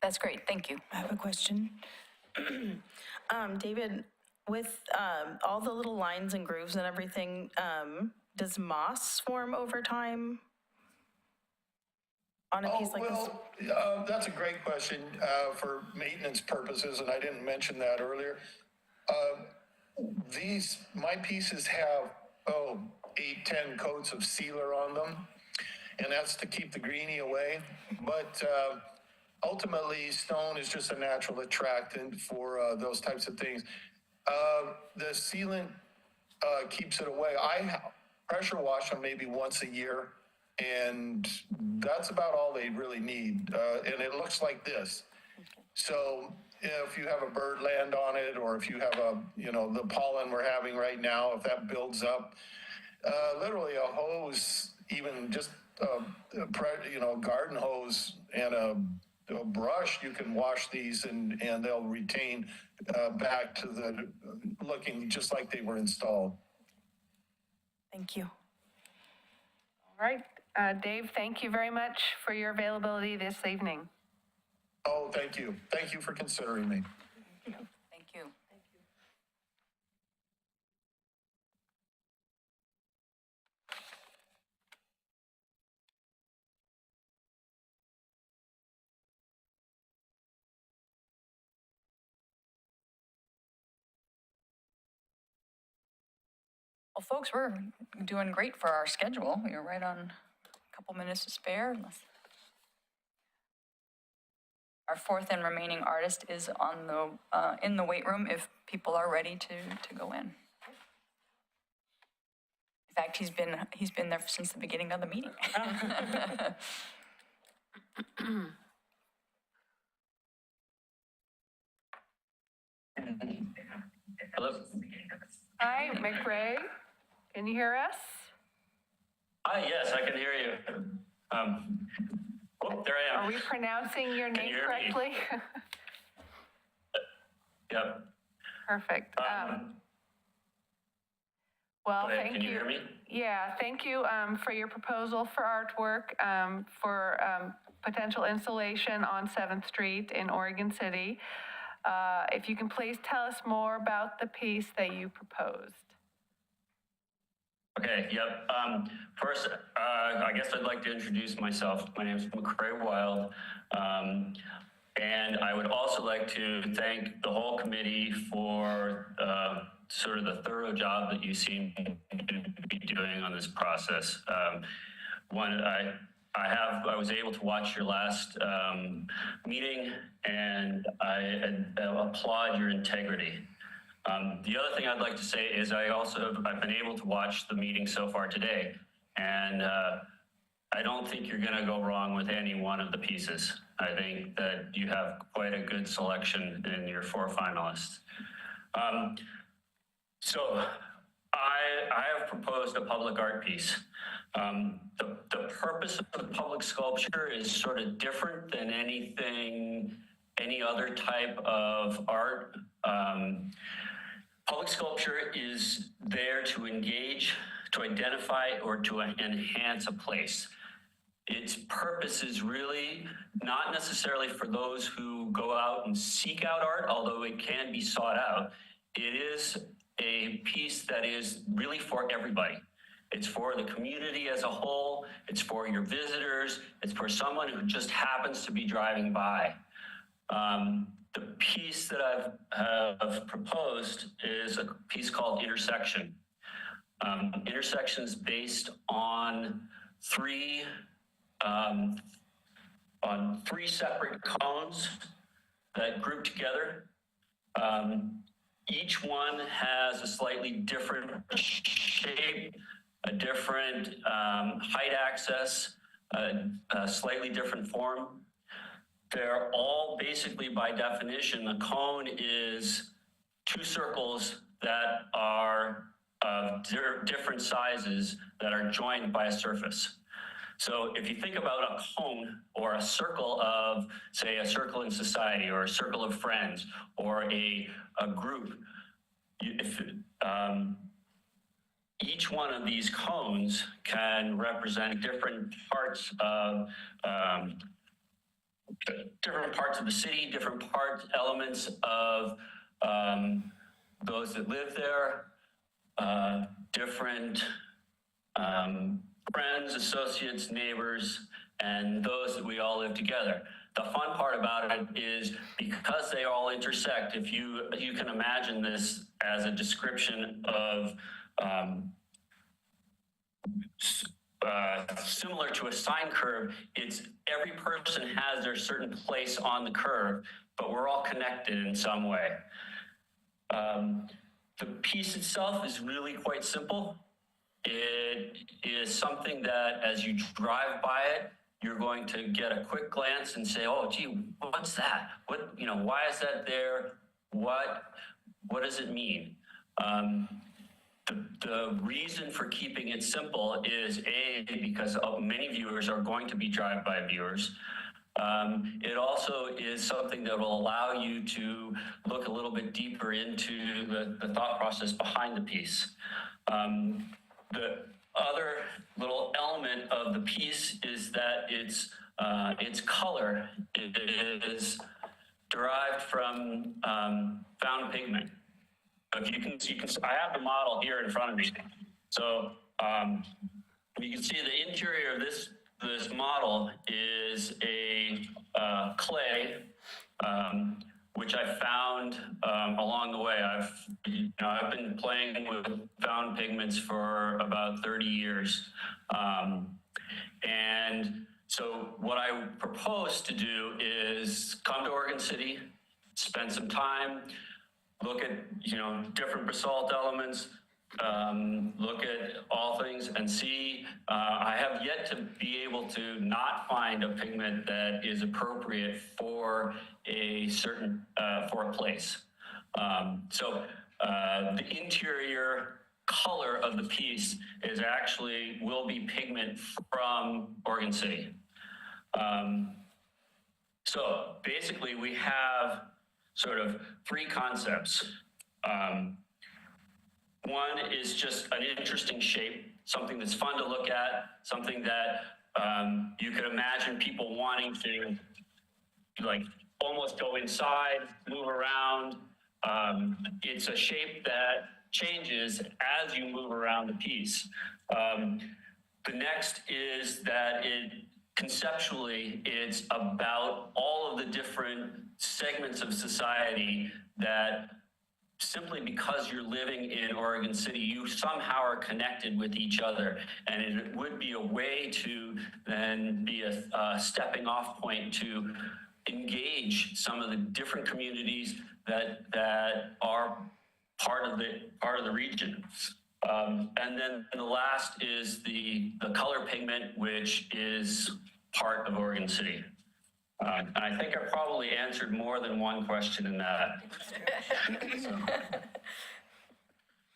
That's great, thank you. I have a question. David, with all the little lines and grooves and everything, does moss form over time on a piece like this? That's a great question for maintenance purposes, and I didn't mention that earlier. My pieces have 8-10 coats of sealer on them, and that's to keep the greenie away. But ultimately, stone is just a natural attractant for those types of things. The sealant keeps it away. I pressure wash them maybe once a year, and that's about all they really need. And it looks like this. So if you have a bird land on it, or if you have the pollen we're having right now, if that builds up, literally a hose, even just a garden hose and a brush, you can wash these and they'll retain back to the looking just like they were installed. Thank you. All right, Dave, thank you very much for your availability this evening. Oh, thank you. Thank you for considering me. Thank you. Well, folks, we're doing great for our schedule. We are right on a couple minutes to spare. Our fourth and remaining artist is on the in the weight room if people are ready to go in. In fact, he's been there since the beginning of the meeting. Hello. Hi, MacRae. Can you hear us? Hi, yes, I can hear you. There I am. Are we pronouncing your name correctly? Yep. Perfect. Well, thank you. Can you hear me? Yeah, thank you for your proposal for artwork for potential installation on 7th Street in Oregon City. If you can please tell us more about the piece that you proposed. Okay, yep. First, I guess I'd like to introduce myself. My name is MacRae Wylde. And I would also like to thank the whole committee for sort of the thorough job that you seem to be doing on this process. I was able to watch your last meeting, and I applaud your integrity. The other thing I'd like to say is I've been able to watch the meeting so far today, and I don't think you're going to go wrong with any one of the pieces. I think that you have quite a good selection in your 4 finalists. So I have proposed a public art piece. The purpose of the public sculpture is sort of different than any other type of art. Public sculpture is there to engage, to identify, or to enhance a place. Its purpose is really not necessarily for those who go out and seek out art, although it can be sought out. It is a piece that is really for everybody. It's for the community as a whole. It's for your visitors. It's for someone who just happens to be driving by. The piece that I've proposed is a piece called Intersection. Intersection's based on three separate cones that group together. Each one has a slightly different shape, a different height access, a slightly different form. They're all basically, by definition, a cone is two circles that are of different sizes that are joined by a surface. So if you think about a cone or a circle of, say, a circle in society or a circle of friends or a group, each one of these cones can represent different parts of the city, different elements of those that live there, different friends, associates, neighbors, and those that we all live together. The fun part about it is because they all intersect, if you can imagine this as a description of similar to a sine curve, it's every person has their certain place on the curve, but we're all connected in some way. The piece itself is really quite simple. It is something that as you drive by it, you're going to get a quick glance and say, oh, gee, what's that? Why is that there? What does it mean? The reason for keeping it simple is because many viewers are going to be drive-by viewers. It also is something that will allow you to look a little bit deeper into the thought process behind the piece. The other little element of the piece is that its color is derived from found pigment. If you can, I have the model here in front of me. So you can see the interior of this model is a clay, which I found along the way. I've been playing with found pigments for about 30 years. And so what I propose to do is come to Oregon City, spend some time, look at different basalt elements, look at all things and see. I have yet to be able to not find a pigment that is appropriate for a certain for a place. So the interior color of the piece will be pigment from Oregon City. So basically we have sort of three concepts. One is just an interesting shape, something that's fun to look at, something that you could imagine people wanting to almost go inside, move around. It's a shape that changes as you move around the piece. The next is that conceptually, it's about all of the different segments of society that simply because you're living in Oregon City, you somehow are connected with each other. And it would be a way to then be a stepping off point to engage some of the different communities that are part of the region. And then the last is the color pigment, which is part of Oregon City. And I think I probably answered more than one question in that. Do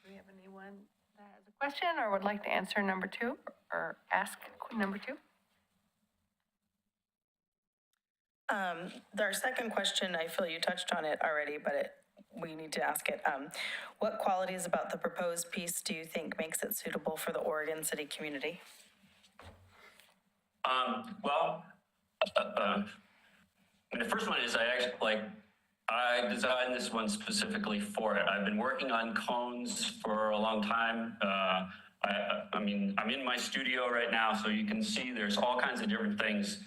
we have anyone that has a question or would like to answer number two or ask number two? Our second question, I feel you touched on it already, but we need to ask it. What qualities about the proposed piece do you think makes it suitable for the Oregon City community? The first one is I designed this one specifically for it. I've been working on cones for a long time. I'm in my studio right now, so you can see there's all kinds of different things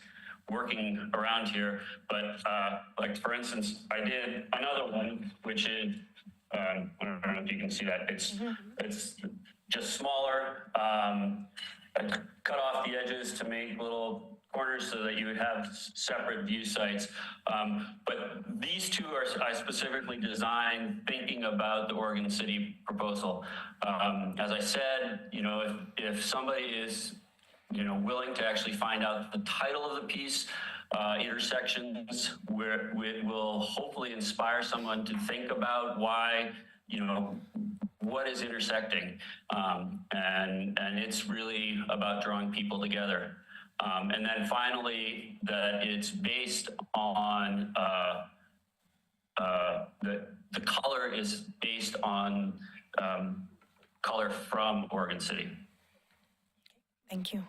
working around here. But for instance, I did another one, which is, I don't know if you can see that. It's just smaller. I cut off the edges to make little corners so that you would have separate view sites. But these two are I specifically designed thinking about the Oregon City proposal. As I said, you know, if somebody is, you know, willing to actually find out the title of the piece, intersections, where it will hopefully inspire someone to think about why, you know, what is intersecting, and it's really about drawing people together. And then finally, that it's based on the color is based on color from Oregon City. Thank you.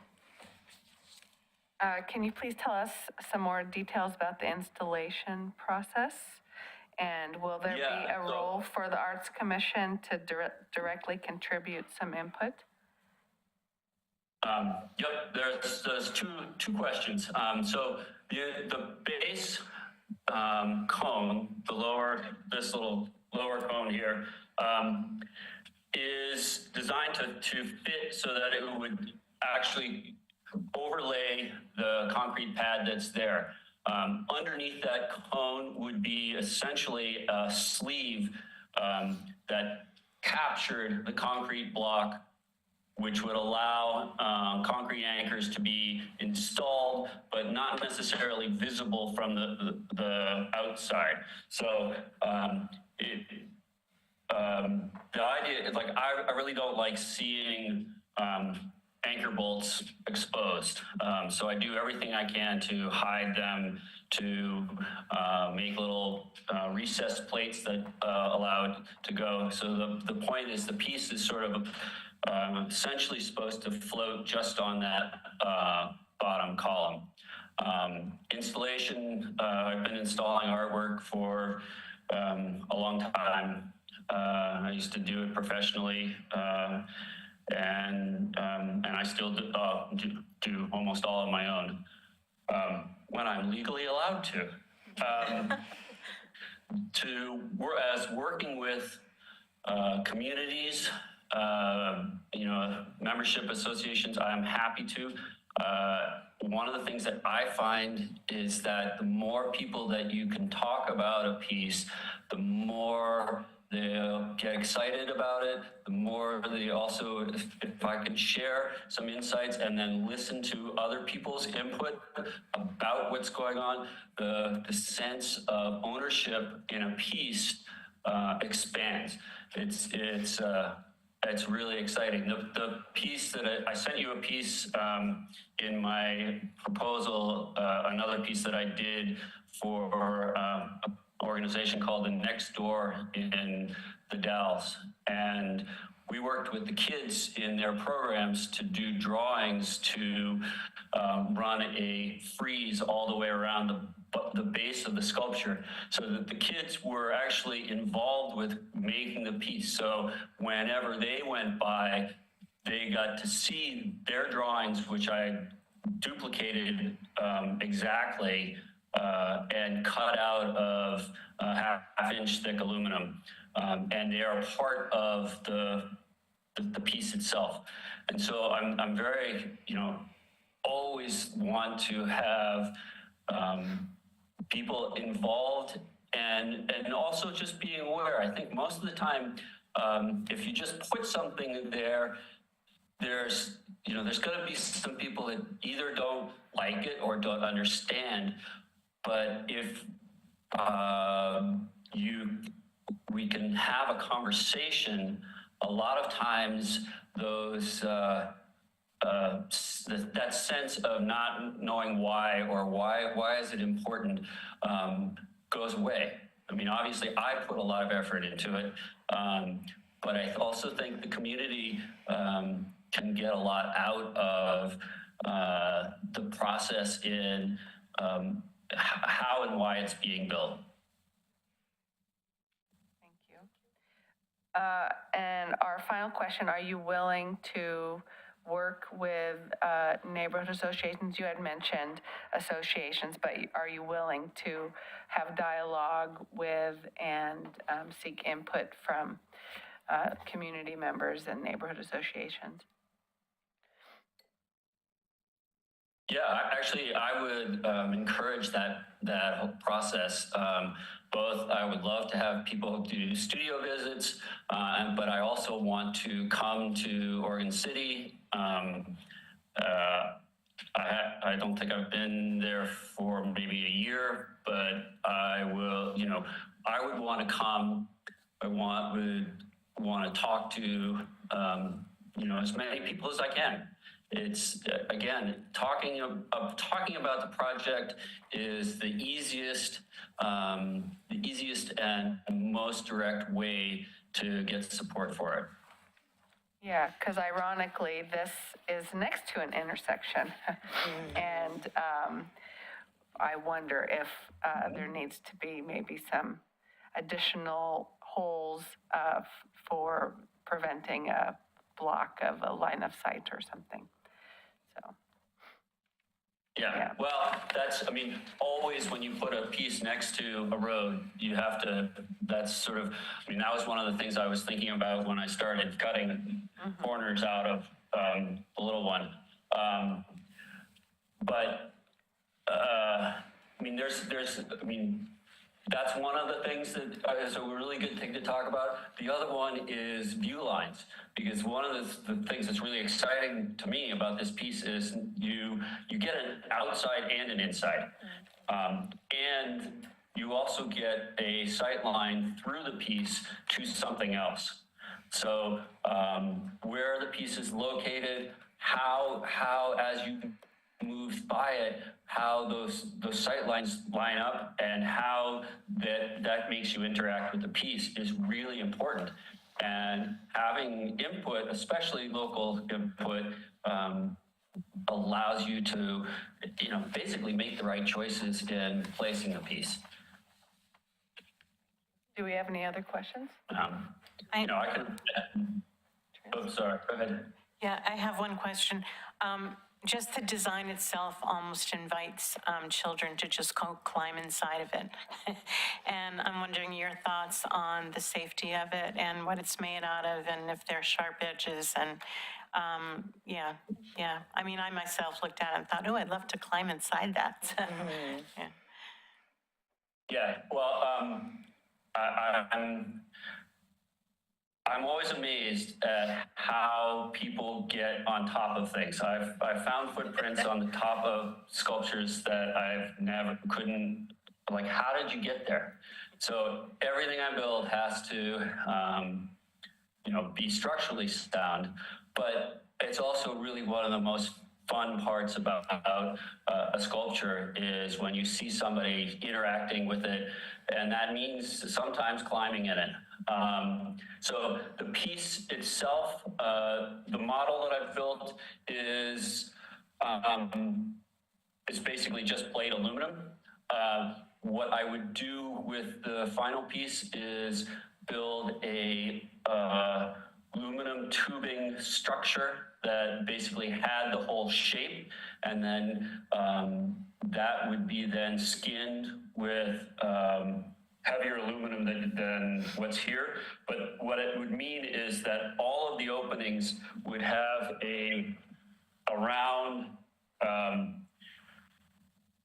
Can you please tell us some more details about the installation process? And will there be a role for the Arts Commission to directly contribute some input? Yep, there's two questions. So the base cone, this little lower cone here, is designed to fit so that it would actually overlay the concrete pad that's there. Underneath that cone would be essentially a sleeve that captured the concrete block, which would allow concrete anchors to be installed, but not necessarily visible from the outside. So the idea is, like, I really don't like seeing anchor bolts exposed. So I do everything I can to hide them, to make little recessed plates that allow it to go. So the point is the piece is sort of essentially supposed to float just on that bottom column. Installation, I've been installing artwork for a long time. I used to do it professionally, and I still do almost all on my own when I'm legally allowed to. Working with communities, you know, membership associations, I'm happy to. One of the things that I find is that the more people that you can talk about a piece, the more they'll get excited about it, the more they also, if I could share some insights and then listen to other people's input about what's going on, the sense of ownership in a piece expands. It's really exciting. The piece that I sent you a piece in my proposal, another piece that I did for an organization called the Next Door in the Dalles. And we worked with the kids in their programs to do drawings to run a frieze all the way around the base of the sculpture, so that the kids were actually involved with making the piece. So whenever they went by, they got to see their drawings, which I duplicated exactly and cut out of half-inch thick aluminum. And they are part of the piece itself. And so I'm very, you know, always want to have people involved and also just being aware. I think most of the time, if you just put something there, there's going to be some people that either don't like it or don't understand. But if we can have a conversation, a lot of times those that sense of not knowing why or why is it important goes away. I mean, obviously I put a lot of effort into it, but I also think the community can get a lot out of the process in how and why it's being built. Thank you. And our final question, are you willing to work with neighborhood associations? You had mentioned associations, but are you willing to have dialogue with and seek input from community members and neighborhood associations? Yeah, actually, I would encourage that whole process. Both, I would love to have people do studio visits, but I also want to come to Oregon City. I don't think I've been there for maybe a year, but I will, I would want to come. I would want to talk to, as many people as I can. It's, again, talking about the project is the easiest and most direct way to get support for it. Yeah, because ironically, this is next to an intersection. And I wonder if there needs to be maybe some additional holes for preventing a block of a line of sight or something. So. Yeah, well, always when you put a piece next to a road, you have to, that's sort of, that was one of the things I was thinking about when I started cutting corners out of the little one. That's one of the things that is a really good thing to talk about. The other one is view lines, because one of the things that's really exciting to me about this piece is you get an outside and an inside. And you also get a sight line through the piece to something else. So where the piece is located, how as you move by it, how those sight lines line up, and how that makes you interact with the piece is really important. And having input, especially local input, allows you to, basically make the right choices in placing the piece. Do we have any other questions? I can. Oh, sorry. Go ahead. Yeah, I have one question. Just the design itself almost invites children to just go climb inside of it. And I'm wondering your thoughts on the safety of it and what it's made out of, and if there are sharp edges. And yeah. I myself looked at it and thought, oh, I'd love to climb inside that. Yeah. Yeah, well, I'm always amazed at how people get on top of things. I've found footprints on the top of sculptures that couldn't, how did you get there? So everything I build has to, be structurally sound, but it's also really one of the most fun parts about a sculpture is when you see somebody interacting with it, and that means sometimes climbing in it. So the piece itself, the model that I've built is basically just plate aluminum. What I would do with the final piece is build a aluminum tubing structure that basically had the whole shape, and then that would be then skinned with heavier aluminum than what's here. But what it would mean is that all of the openings would have a round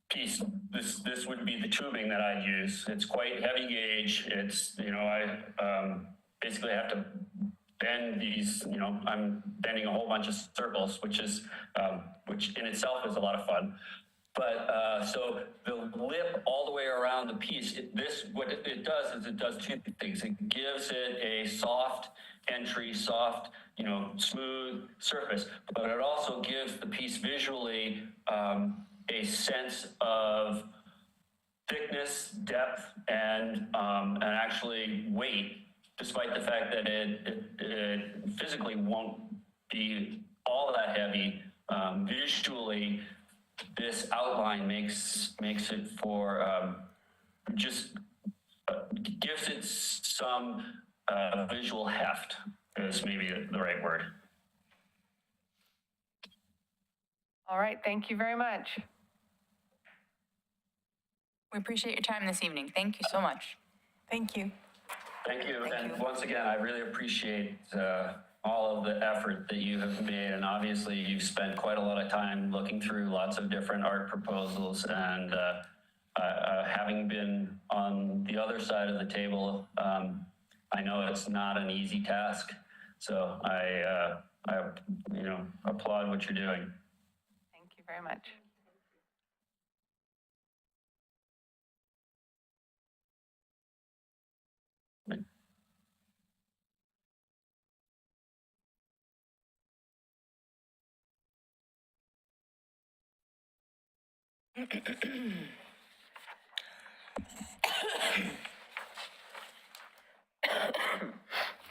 piece. This would be the tubing that I'd use. It's quite heavy gauge. It's, I basically have to bend these, I'm bending a whole bunch of circles, which in itself is a lot of fun. But so the lip all the way around the piece, what it does is it does two things. It gives it a soft entry, soft, smooth surface, but it also gives the piece visually a sense of thickness, depth, and actually weight, despite the fact that it physically won't be all that heavy. Visually, this outline makes it for gives it some visual heft, is maybe the right word. All right, thank you very much. We appreciate your time this evening. Thank you so much. Thank you. Thank you. And once again, I really appreciate all of the effort that you have made. And obviously, you've spent quite a lot of time looking through lots of different art proposals. And having been on the other side of the table, I know it's not an easy task. So I applaud what you're doing. Thank you very much.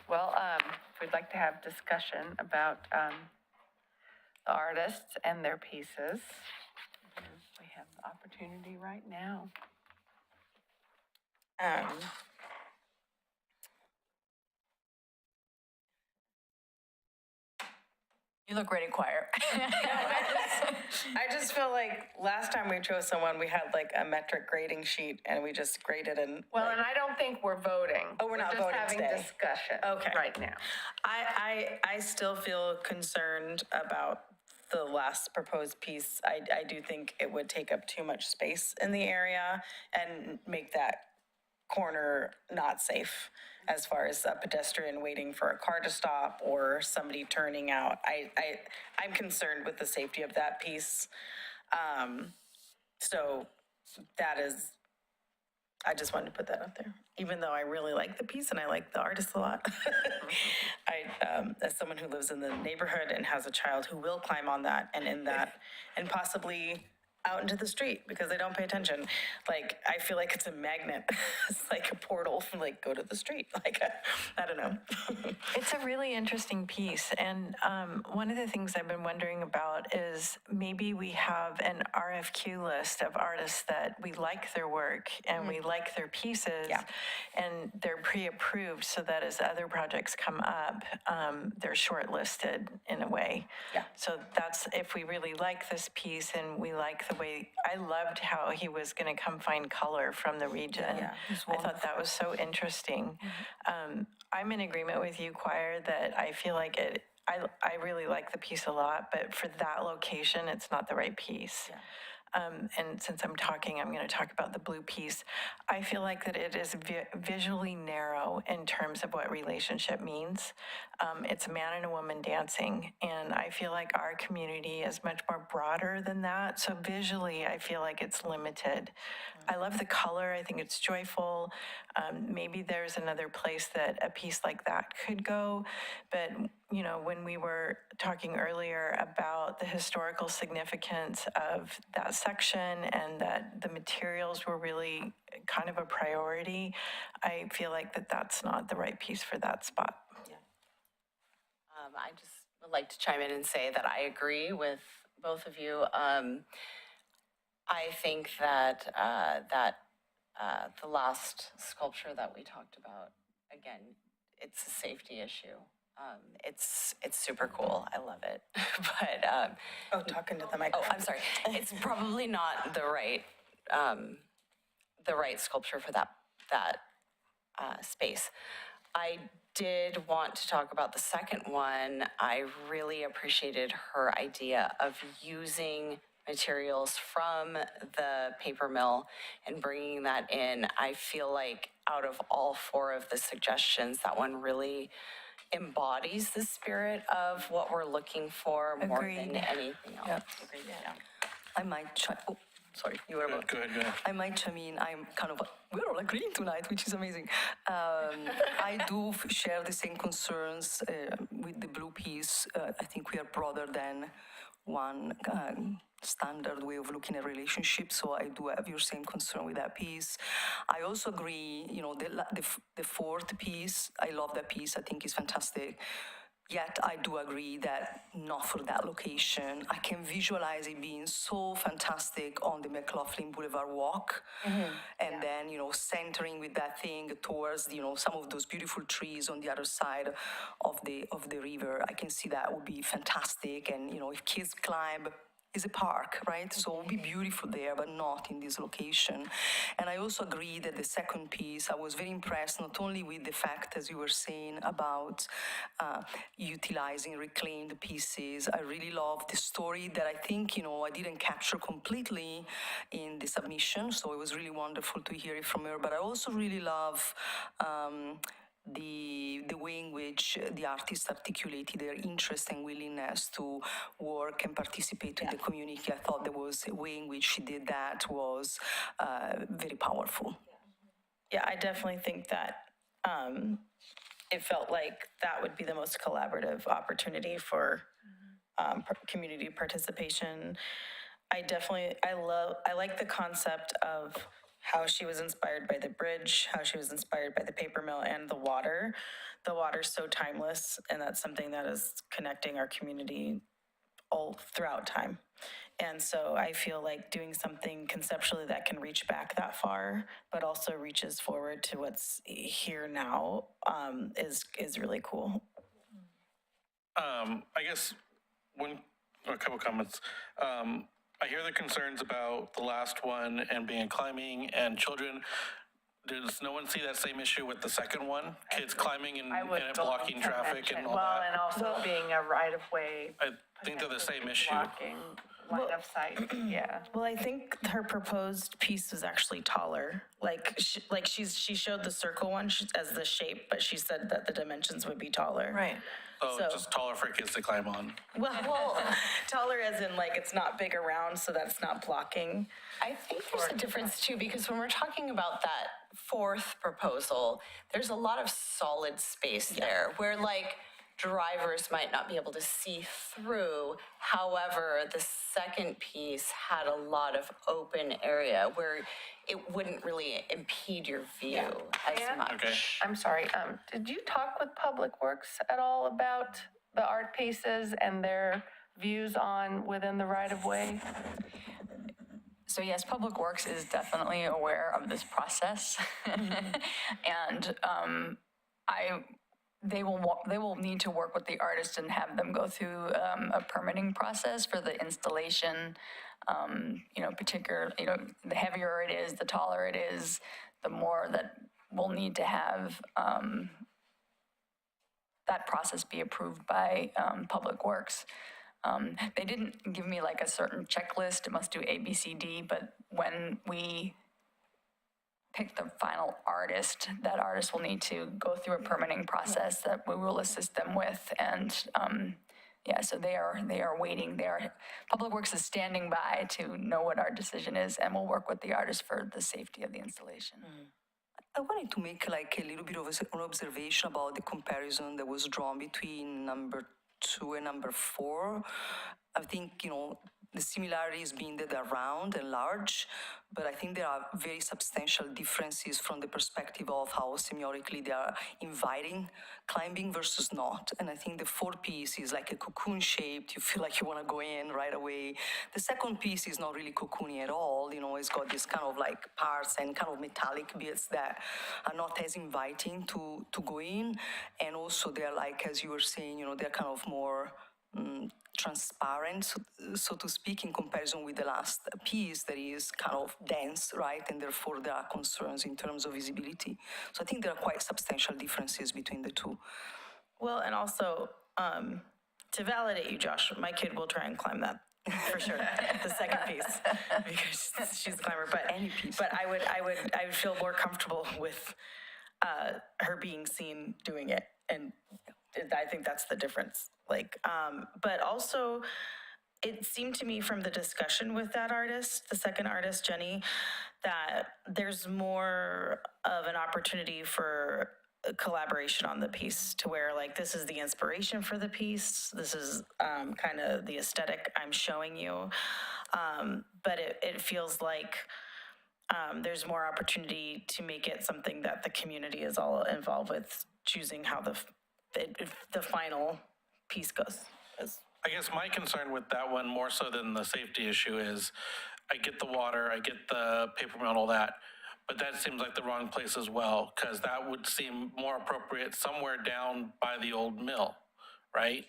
Well, we'd like to have discussion about the artists and their pieces. We have the opportunity right now. You look ready, choir. I just feel like last time we chose someone, we had like a metric grading sheet and we just graded and. Well, and I don't think we're voting. Oh, we're not voting just today. having discussion right now. I still feel concerned about the last proposed piece. I do think it would take up too much space in the area and make that corner not safe as far as a pedestrian waiting for a car to stop or somebody turning out. I'm concerned with the safety of that piece. So that is, I just wanted to put that out there, even though I really like the piece and I like the artist a lot. As someone who lives in the neighborhood and has a child who will climb on that and in that, and possibly out into the street because they don't pay attention. Like, I feel like it's a magnet. It's like a portal from like, go to the street. Like, I don't know. It's a really interesting piece. And one of the things I've been wondering about is maybe we have an RFQ list of artists that we like their work and we like their pieces and they're pre-approved so that as other projects come up, they're shortlisted in a way. Yeah. So that's, if we really like this piece and we like the way, I loved how he was going to come find color from the region. Yeah. I thought that was so interesting. I'm in agreement with you, choir, that I feel like I really like the piece a lot, but for that location, it's not the right piece. Yeah. And since I'm talking, I'm going to talk about the blue piece. I feel like that it is visually narrow in terms of what relationship means. It's a man and a woman dancing, and I feel like our community is much more broader than that. So visually, I feel like it's limited. I love the color. I think it's joyful. Maybe there's another place that a piece like that could go. But, you know, when we were talking earlier about the historical significance of that section and that the materials were really kind of a priority, I feel like that's not the right piece for that spot. I just would like to chime in and say that I agree with both of you. I think that the last sculpture that we talked about, again, it's a safety issue. It's super cool. I love it. But talking to the microphone. I'm sorry. It's probably not the right sculpture for that space. I did want to talk about the second one. I really appreciated her idea of using materials from the paper mill and bringing that in. I feel like out of all four of the suggestions, that one really embodies the spirit of what we're looking for more than anything else. Yep. I might try. Oh, sorry, you were about. Go ahead. I might chime in. I'm kind of, we're all agreeing tonight, which is amazing. I do share the same concerns with the blue piece. I think we are broader than one standard way of looking at relationships, so I do have your same concern with that piece. I also agree, you know, the fourth piece, I love that piece, I think it's fantastic. Yet I do agree that not for that location. I can visualize it being so fantastic on the McLaughlin Boulevard walk, and then, you know, centering with that thing towards, you know, some of those beautiful trees on the other side of the river. I can see that would be fantastic, and, you know, if kids climb is a park, right? So it would be beautiful there, but not in this location. And I also agree that the second piece, I was very impressed not only with the fact, as you were saying, about utilizing reclaimed pieces. I really love the story that I think, I didn't capture completely in the submission. So it was really wonderful to hear it from her. But I also really love the way in which the artists articulated their interest and willingness to work and participate in the community. I thought there was a way in which she did that was very powerful. Yeah, I definitely think that it felt like that would be the most collaborative opportunity for community participation. I like the concept of how she was inspired by the bridge, how she was inspired by the paper mill and the water. The water's so timeless, and that's something that is connecting our community all throughout time. And so I feel like doing something conceptually that can reach back that far, but also reaches forward to what's here now, is really cool. I guess a couple comments. I hear the concerns about the last one and being climbing and children. Does no one see that same issue with the second one? Kids climbing and it blocking traffic and all Well, that? and also being a right-of-way. I think they're the same issue. Blocking line of sight, yeah. Well, I think her proposed piece was actually taller. She showed the circle one as the shape, but she said that the dimensions would be taller. Right. Oh, just taller for kids to climb on. Well, taller as in it's not big around, so that's not blocking. I think there's a difference too, because when we're talking about that fourth proposal, there's a lot of solid space there where drivers might not be able to see through. However, the second piece had a lot of open area where it wouldn't really impede your view as much. Okay. I'm sorry, did you talk with Public Works at all about the art pieces and their views on within the right-of-way? So yes, Public Works is definitely aware of this process. And they will need to work with the artist and have them go through a permitting process for the installation. The heavier it is, the taller it is, the more that we'll need to have that process be approved by Public Works. They didn't give me a certain checklist, it must do A, B, C, D, but when we pick the final artist, that artist will need to go through a permitting process that we will assist them with. And so they are waiting. Public Works is standing by to know what our decision is, and we'll work with the artist for the safety of the installation. I wanted to make a little bit of an observation about the comparison that was drawn between number 2 and number 4. I think, the similarities being that they're round and large, but I think there are very substantial differences from the perspective of how semiotically they are inviting climbing versus not. And I think the 4th piece is like a cocoon shaped. You feel like you want to go in right away. The second piece is not really cocoony at all. It's got this kind of parts and kind of metallic bits that are not as inviting to go in. And also they're as you were saying, they're kind of more transparent, so to speak, in comparison with the last piece that is kind of dense, right? And therefore there are concerns in terms of visibility. So I think there are quite substantial differences between the two. Well, and also, to validate you, Josh, my kid will try and climb that. For sure, the second piece, because she's a climber. But any piece. But I would feel more comfortable with her being seen doing it, and I think that's the difference. But also, it seemed to me from the discussion with that artist, the second artist, Jenny, that there's more of an opportunity for collaboration on the piece, to where this is the inspiration for the piece, this is kind of the aesthetic I'm showing you, but it feels like there's more opportunity to make it something that the community is all involved with, choosing how the final piece goes. I guess my concern with that one, more so than the safety issue, is I get the water, I get the paper mill and all that, but that seems like the wrong place as well, because that would seem more appropriate somewhere down by the old mill, right?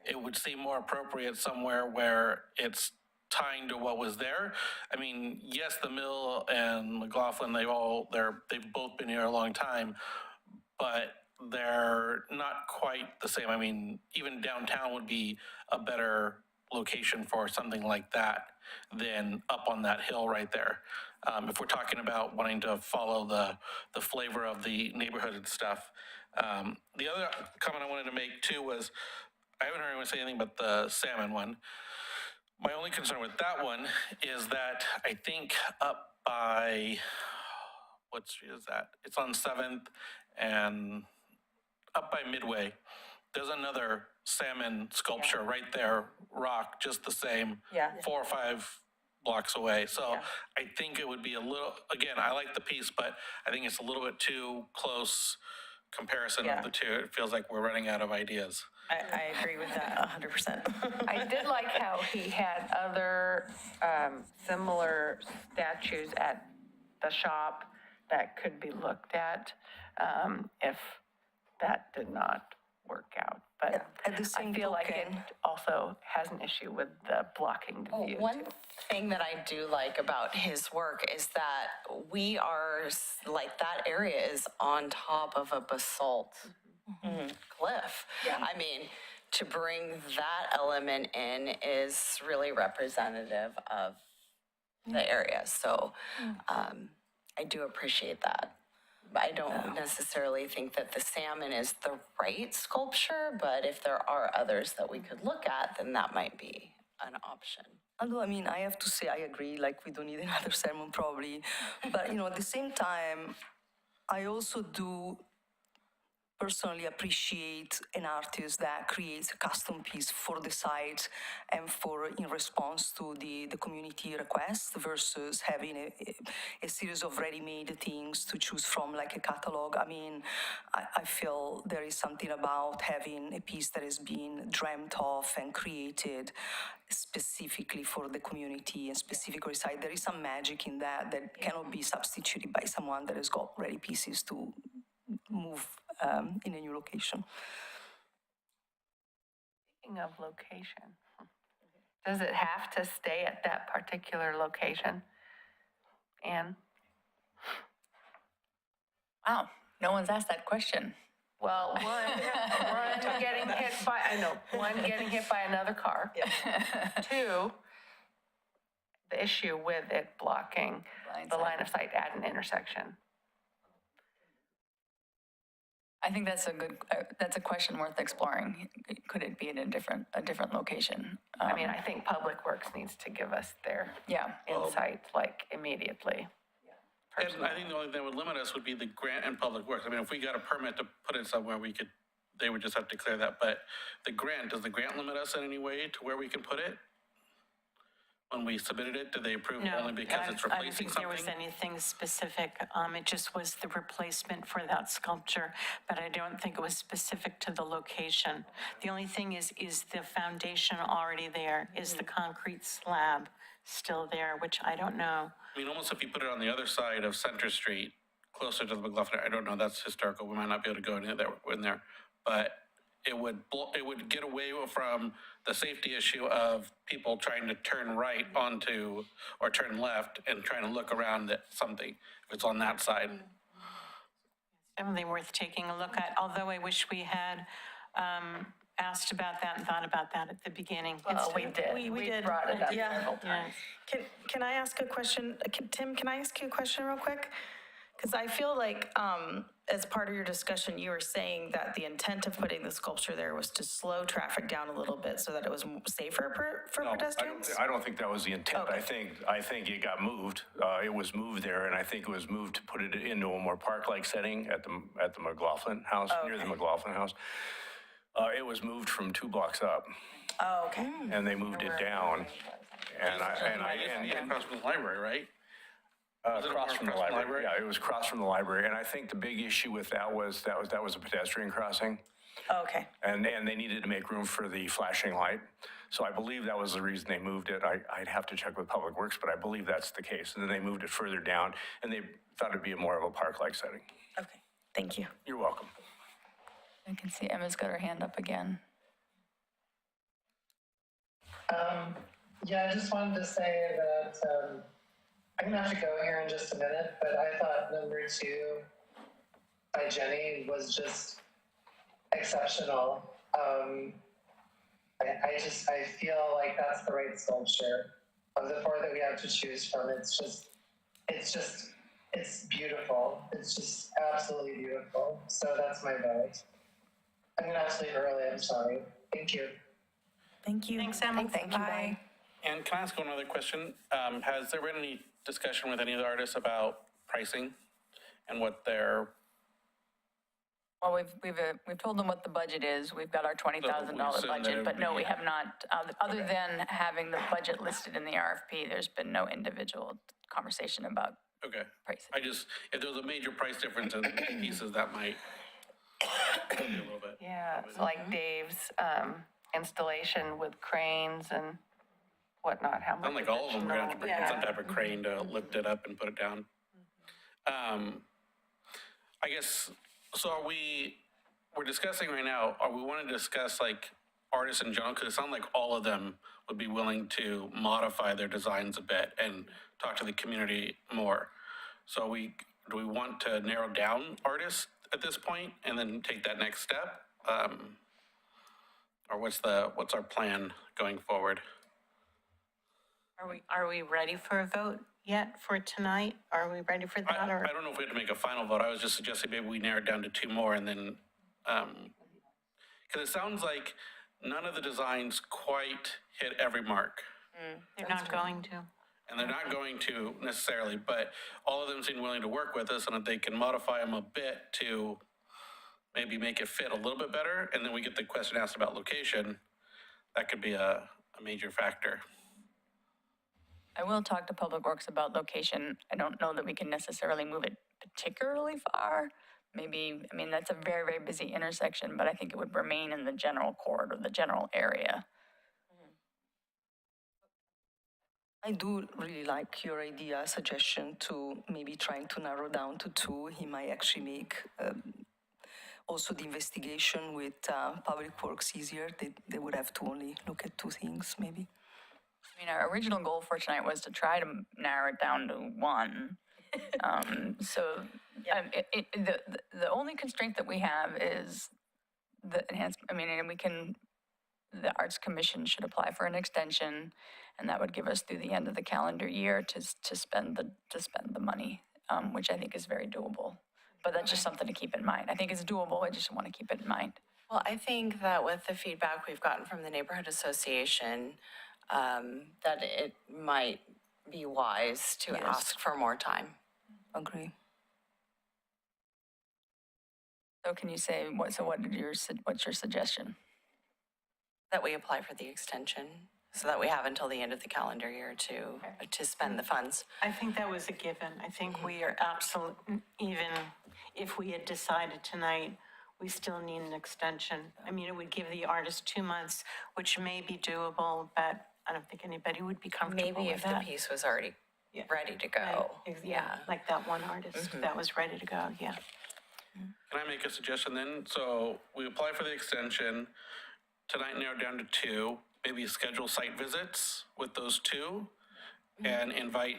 It would seem more appropriate somewhere where it's tying to what was there. I mean, yes, the mill and McLaughlin, they've both been here a long time, but they're not quite the same. I mean, even downtown would be a better location for something like that than up on that hill right there. If we're talking about wanting to follow the flavor of the neighborhood and stuff. The other comment I wanted to make too was, I haven't heard anyone say anything about the salmon one. My only concern with that one is that I think up by, what street is that? It's on 7th and up by Midway, there's another salmon sculpture right there, rock, just the same, 4 or 5 blocks away. So I think it would be a little, again, I like the piece, but I think it's a little bit too close comparison of the two. It feels like we're running out of ideas. I agree with that 100%. I did like how he had other similar statues at the shop that could be looked at if that did not work out. But At the same I feel like it token- also has an issue with the blocking the view. One thing that I do like about his work is that we are, like, that area is on top of a basalt cliff. I mean, to bring that element in is really representative of the area. So I do appreciate that. I don't necessarily think that the salmon is the right sculpture, but if there are others that we could look at, then that might be an option. Although, I mean, I have to say, I agree, like, we don't need another sermon probably. But, at the same time, I also do personally appreciate an artist that creates a custom piece for the site and for in response to the community request versus having a series of ready-made things to choose from, like a catalog. I mean, I feel there is something about having a piece that has been dreamt of and created specifically for the community and specifically site. There is some magic in that cannot be substituted by someone that has got ready pieces to move in a new location. Speaking of location, does it have to stay at that particular location? Anne? Wow, no one's asked that question. Well, one getting hit by another car. 2, the issue with it blocking the line of sight at an intersection. I think that's a question worth exploring. Could it be in a different location? I mean, I think Public Works needs to give us their insight, like, immediately. And I think the only thing that would limit us would be the grant and Public Works. I mean, if we got a permit to put it somewhere, they would just have to clear that. But does the grant limit us in any way to where we can put it? When we submitted it, did they approve it only because it's replacing I don't think there was something? anything specific. It just was the replacement for that sculpture, but I don't think it was specific to the location. The only thing is the foundation already there? Is the concrete slab still there, which I don't know. I mean, almost if you put it on the other side of Center Street, closer to the McLaughlin, I don't know, that's historical. We might not be able to go in there, but it would get away from the safety issue of people trying to turn right onto or turn left and trying to look around at something if it's on that side. Definitely worth taking a look at, although I wish we had asked about that and thought about that at the beginning. Well, we did. We did. Brought it up Yeah. several times. Can I ask a question? Tim, can I ask you a question real quick? Because I feel like as part of your discussion, you were saying that the intent of putting the sculpture there was to slow traffic down a little bit so that it was safer for pedestrians? I don't think that was the intent. Okay. I think it got moved. It was moved there, and I think it was moved to put it into a more park-like setting at the McLaughlin house, near the McLaughlin house. It was moved from 2 blocks up, Oh, okay. and they moved it down. And Across from the library, right? Across from the library. Yeah, it was across from the library. And I think the big issue with that was a pedestrian crossing. Okay. And they needed to make room for the flashing light. So I believe that was the reason they moved it. I'd have to check with Public Works, but I believe that's the case. And then they moved it further down, and they thought it'd be more of a park-like setting. Okay. Thank you. You're welcome. I can see Emma's got her hand up again. Yeah, I just wanted to say that I'm gonna have to go here in just a minute, but I thought number 2 by Jenny was just exceptional. I feel like that's the right sculpture of the 4 that we have to choose from. It's beautiful. It's just absolutely beautiful. So that's my vote. I'm gonna have to leave early, I'm sorry. Thank you. Thank you. Thanks, Emma. Thank you, bye. And can I ask one other question? Has there been any discussion with any of the artists about pricing and what their, Well, we've told them what the budget is. We've got our $20,000 assume that budget, it but would no, be- we have not, other than having the budget listed in the RFP, there's been no individual conversation about okay. pricing. If there was a major price difference in pieces, that might be a little bit. Yeah, it's like Dave's installation with cranes and whatnot, how much. Sound like all of them are gonna have to bring in some type of crane to lift it up and put it down. I guess, so we're discussing right now, are we want to discuss like artists in general? Because it sounds like all of them would be willing to modify their designs a bit and talk to the community more. So do we want to narrow down artists at this point and then take that next step? Or what's our plan going forward? Are we ready for a vote yet for tonight? Are we ready for that, or? I don't know if we have to make a final vote. I was just suggesting maybe we narrow it down to 2 more and then, because it sounds like none of the designs quite hit every mark. They're not going to. And they're not going to necessarily, but all of them seem willing to work with us, and if they can modify them a bit to maybe make it fit a little bit better, and then we get the question asked about location, that could be a major factor. I will talk to Public Works about location. I don't know that we can necessarily move it particularly far. Maybe, I mean, that's a very, very busy intersection, but I think it would remain in the general corridor, the general area. I do really like your idea, suggestion to maybe trying to narrow down to 2. He might actually make also the investigation with Public Works easier. They would have to only look at 2 things, maybe. I mean, our original goal for tonight was to try to narrow it down to 1. The only constraint that we have is the enhancement. I mean, and the Arts Commission should apply for an extension, and that would give us through the end of the calendar year to spend the money, which I think is very doable. But that's just something to keep in mind. I think it's doable. I just want to keep it in mind. Well, I think that with the feedback we've gotten from the neighborhood association, that it might be wise to ask for more time. Agree. So can you say, what's your suggestion? That we apply for the extension so that we have until the end of the calendar year to spend the funds. I think that was a given. I think we are absolute, even if we had decided tonight, we still need an extension. I mean, it would give the artist 2 months, which may be doable, but I don't think anybody would be comfortable Maybe with if that. the piece was already ready to go. Yeah, like that one artist that was ready to go, yeah. Can I make a suggestion then? So we apply for the extension, tonight narrowed down to 2, maybe schedule site visits with those 2, and invite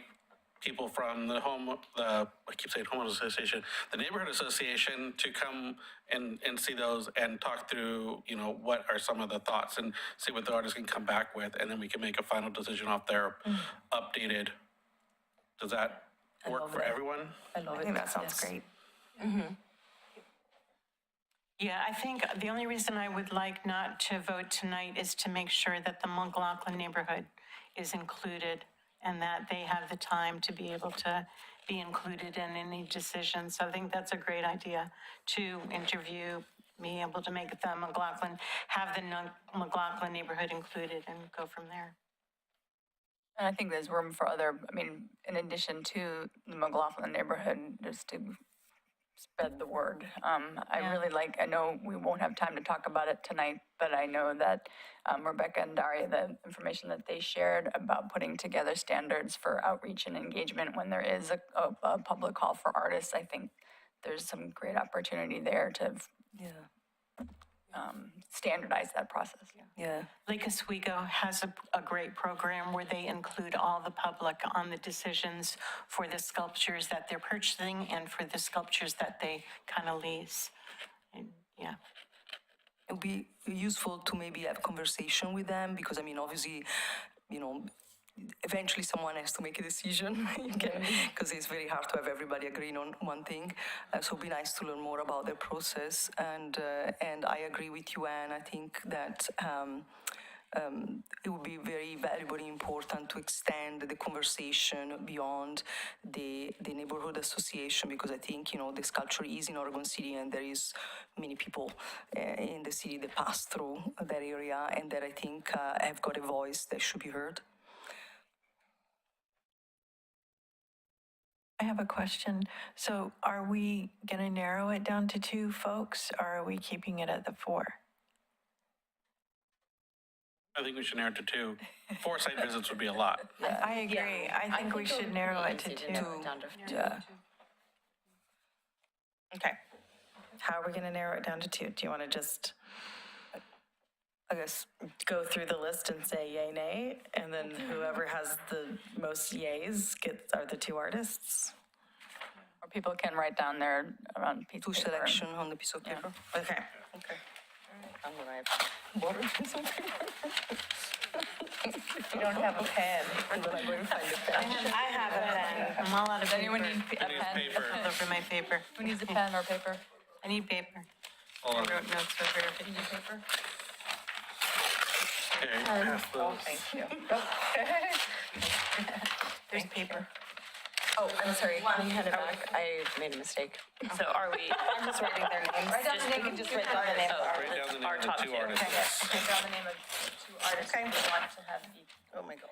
people from the I keep saying homeowners association, the neighborhood association to come and see those and talk through, what are some of the thoughts and see what the artists can come back with, and then we can make a final decision off their updated. Does that work for everyone? I love it. I think that sounds great. Yeah, I think the only reason I would like not to vote tonight is to make sure that the McLaughlin neighborhood is included and that they have the time to be able to be included in any decision. So I think that's a great idea to interview, be able to make the McLaughlin, have the McLaughlin neighborhood included and go from there. And I think there's room for in addition to the McLaughlin neighborhood, just to spread the word. I know we won't have time to talk about it tonight, but I know that Rebecca and Daria, the information that they shared about putting together standards for outreach and engagement when there is a public call for artists, I think there's some great opportunity there to standardize that process. Yeah. Lake Oswego has a great program where they include all the public on the decisions for the sculptures that they're purchasing and for the sculptures that they kind of lease. And, yeah. It would be useful to maybe have a conversation with them because, I mean, obviously, eventually someone has to make a decision because it's very hard to have everybody agreeing on one thing. So it'd be nice to learn more about their process. And I agree with you, Anne. I think that it would be very valuable and important to extend the conversation beyond the neighborhood association because I think, the sculpture is in Oregon City and there is many people in the city that pass through that area and that I think have got a voice that should be heard. I have a question. So are we going to narrow it down to 2 folks or are we keeping it at the 4? I think we should narrow it to 2. 4 site visits would be a lot. I agree. I think we should narrow it to 2. Yeah. Okay. How are we going to narrow it down to 2? Do you want to just, I guess, go through the list and say yay, nay, and then whoever has the most yays are the 2 artists? Or people can write down their piece of paper. selection on the piece of paper. Okay. I'm gonna You don't have a pen, but I'm going to find a pen. I have a pen. I'm all out of Does anyone need a Who needs pen? paper? all over my paper. Who needs a pen or paper? I need paper. Hold on. I wrote notes over here. You need paper? Okay, pass those. Thank you. There's paper. Oh, I'm sorry. Can you hand it back? I made a mistake. So are we, I'm just writing their names. Write down the name of Just two write down the name of Write down the name our of the top 2 2. artists. Write down the name of 2 artists we want to have each. Oh my God.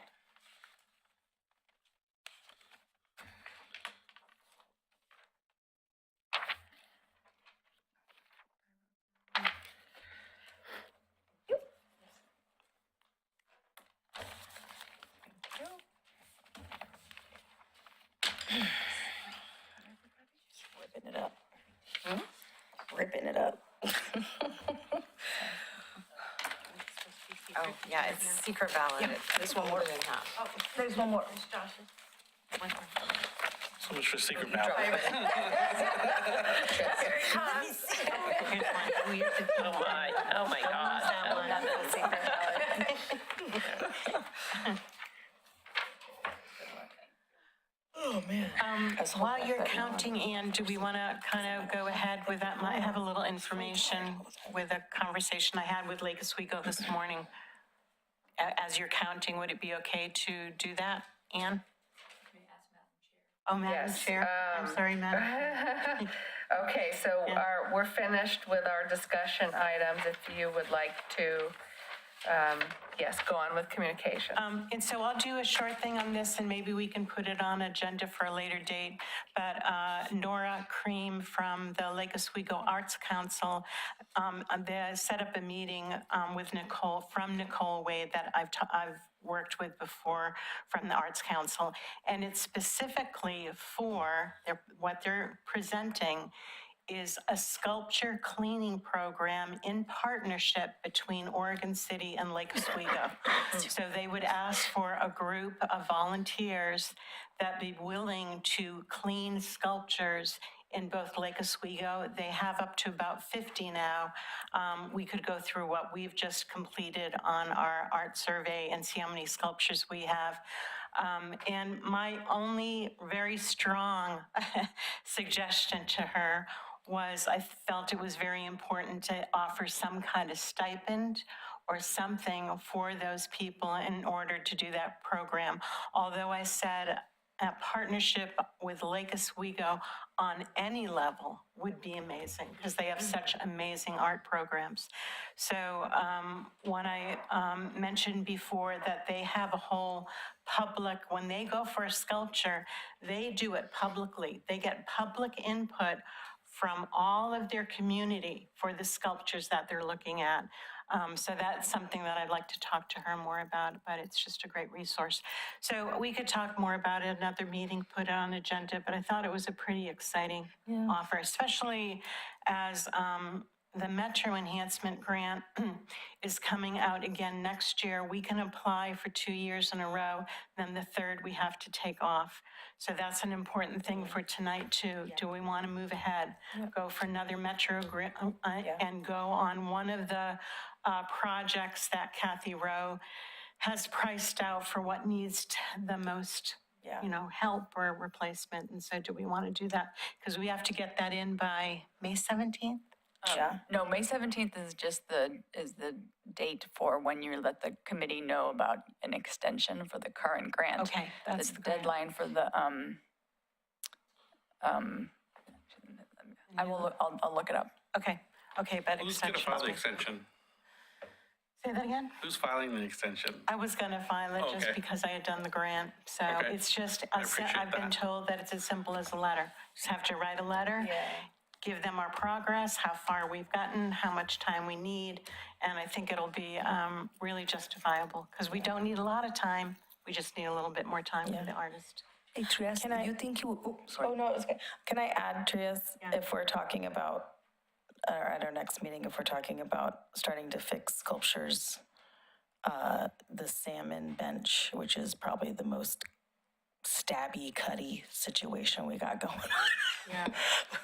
Ripping it up. Ripping it up. Oh, yeah, it's secret ballot. There's one more than half. There's one more. So much for secret ballot. Oh my God. Oh, man. While you're counting, Ann, do we want to kind of go ahead with that? I have a little information with a conversation I had with Lake Oswego this morning. As you're counting, would it be okay to do that, Ann? Oh, Madam Yes, Chair. I'm sorry, Madam. Okay, so we're finished with our discussion items. If you would like to, yes, go on with communication. And so I'll do a short thing on this and maybe we can put it on agenda for a later date. But Nora Cream from the Lake Oswego Arts Council, they set up a meeting with Nicole Wade that I've worked with before from the Arts Council. And it's specifically for what they're presenting is a sculpture cleaning program in partnership between Oregon City and Lake Oswego. So they would ask for a group of volunteers that be willing to clean sculptures in both Lake Oswego. They have up to about 50 now. We could go through what we've just completed on our art survey and see how many sculptures we have. And my only very strong suggestion to her was I felt it was very important to offer some kind of stipend or something for those people in order to do that program. Although I said a partnership with Lake Oswego on any level would be amazing because they have such amazing art programs. So when I mentioned before that they have a whole public, when they go for a sculpture, they do it publicly. They get public input from all of their community for the sculptures that they're looking at. So that's something that I'd like to talk to her more about, but it's just a great resource. So we could talk more about it at another meeting, put it on agenda, but I thought it was a pretty exciting offer, especially as the Metro Enhancement Grant is coming out again next year. We can apply for 2 years in a row, then the third we have to take off. So that's an important thing for tonight too. Do we want to move ahead? Go for another Metro grant and go on one of the projects that Kathy Rowe has priced out for what needs the most, help or replacement. And so do we want to do that? Because we have to get that in by May 17th? No, May 17th is just the date for when you let the committee know about an extension for the current grant. Okay, that's the deadline for the, I'll look it up. Okay, but Who's going to extension. file the extension? Say that again? Who's filing the extension? I was going to file it just Okay. because I had done the grant. So Okay. it's just, appreciate I've been that. told that it's as simple as a letter. Just have to write a letter, give them our progress, how far we've gotten, how much time we need. And I think it'll be really justifiable because we don't need a lot of time. We just need a little bit more time for the artist. Hey, Trias, Can I- do you think you, sorry. Oh, no, it was good. Can I add, Trias, if we're talking about, or at our next meeting, if we're talking about starting to fix sculptures, the salmon bench, which is probably the most stabby, cutty situation we got going on. Yeah.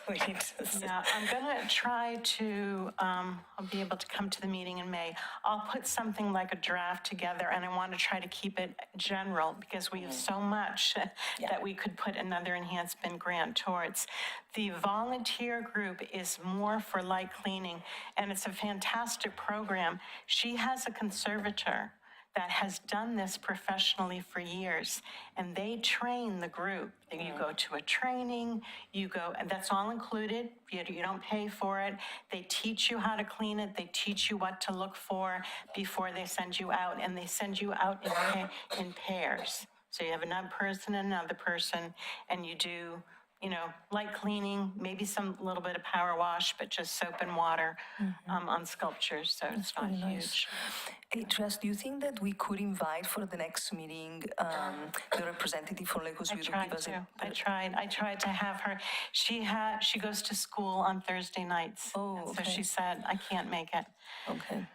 We need to. Yeah, I'm going to try to, I'll be able to come to the meeting in May. I'll put something like a draft together, and I want to try to keep it general because we have so much that we could put another enhancement grant towards. The volunteer group is more for light cleaning, and it's a fantastic program. She has a conservator that has done this professionally for years, and they train the group. You go to a training, and that's all included. You don't pay for it. They teach you how to clean it. They teach you what to look for before they send you out, and they send you out in pairs. So you have another person, and you do, light cleaning, maybe some little bit of power wash, but just soap and water on sculptures, so it's not really huge. nice. Hey, Trias, do you think that we could invite for the next meeting the representative from Lake Oswego? I tried to have her. She goes to school on Thursday nights. Oh, and so okay. she said, I can't make it. Okay.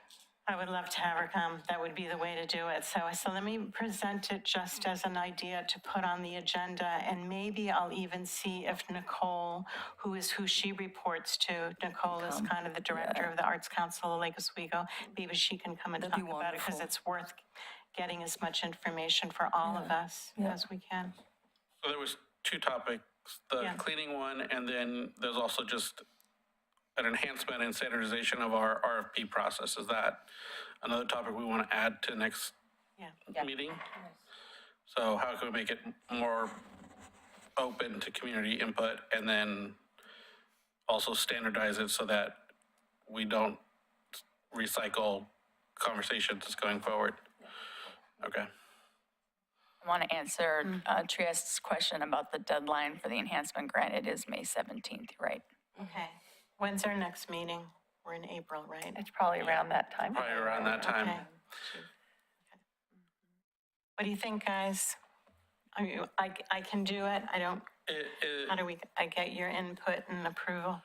I would love to have her come. That would be the way to do it. So let me present it just as an idea to put on the agenda, and maybe I'll even see if Nicole, who she reports to, Nicole is kind of the director of the Arts Council of Lake Oswego, maybe she can come and talk about it because it's worth getting as much information for all of us as we can. So there was two topics, the cleaning one, and then there's also just an enhancement and standardization of our RFP process. Is that another topic we want to add to next meeting? So how can we make it more open to community input and then also standardize it so that we don't recycle conversations going forward? Okay. I want to answer Trieste's question about the deadline for the enhancement grant. It is May 17th, right? Okay. When's our next meeting? We're in April, right? It's probably around that time. Probably around that time. Okay. What do you think, guys? I can do it. I don't, how do I get your input and approval?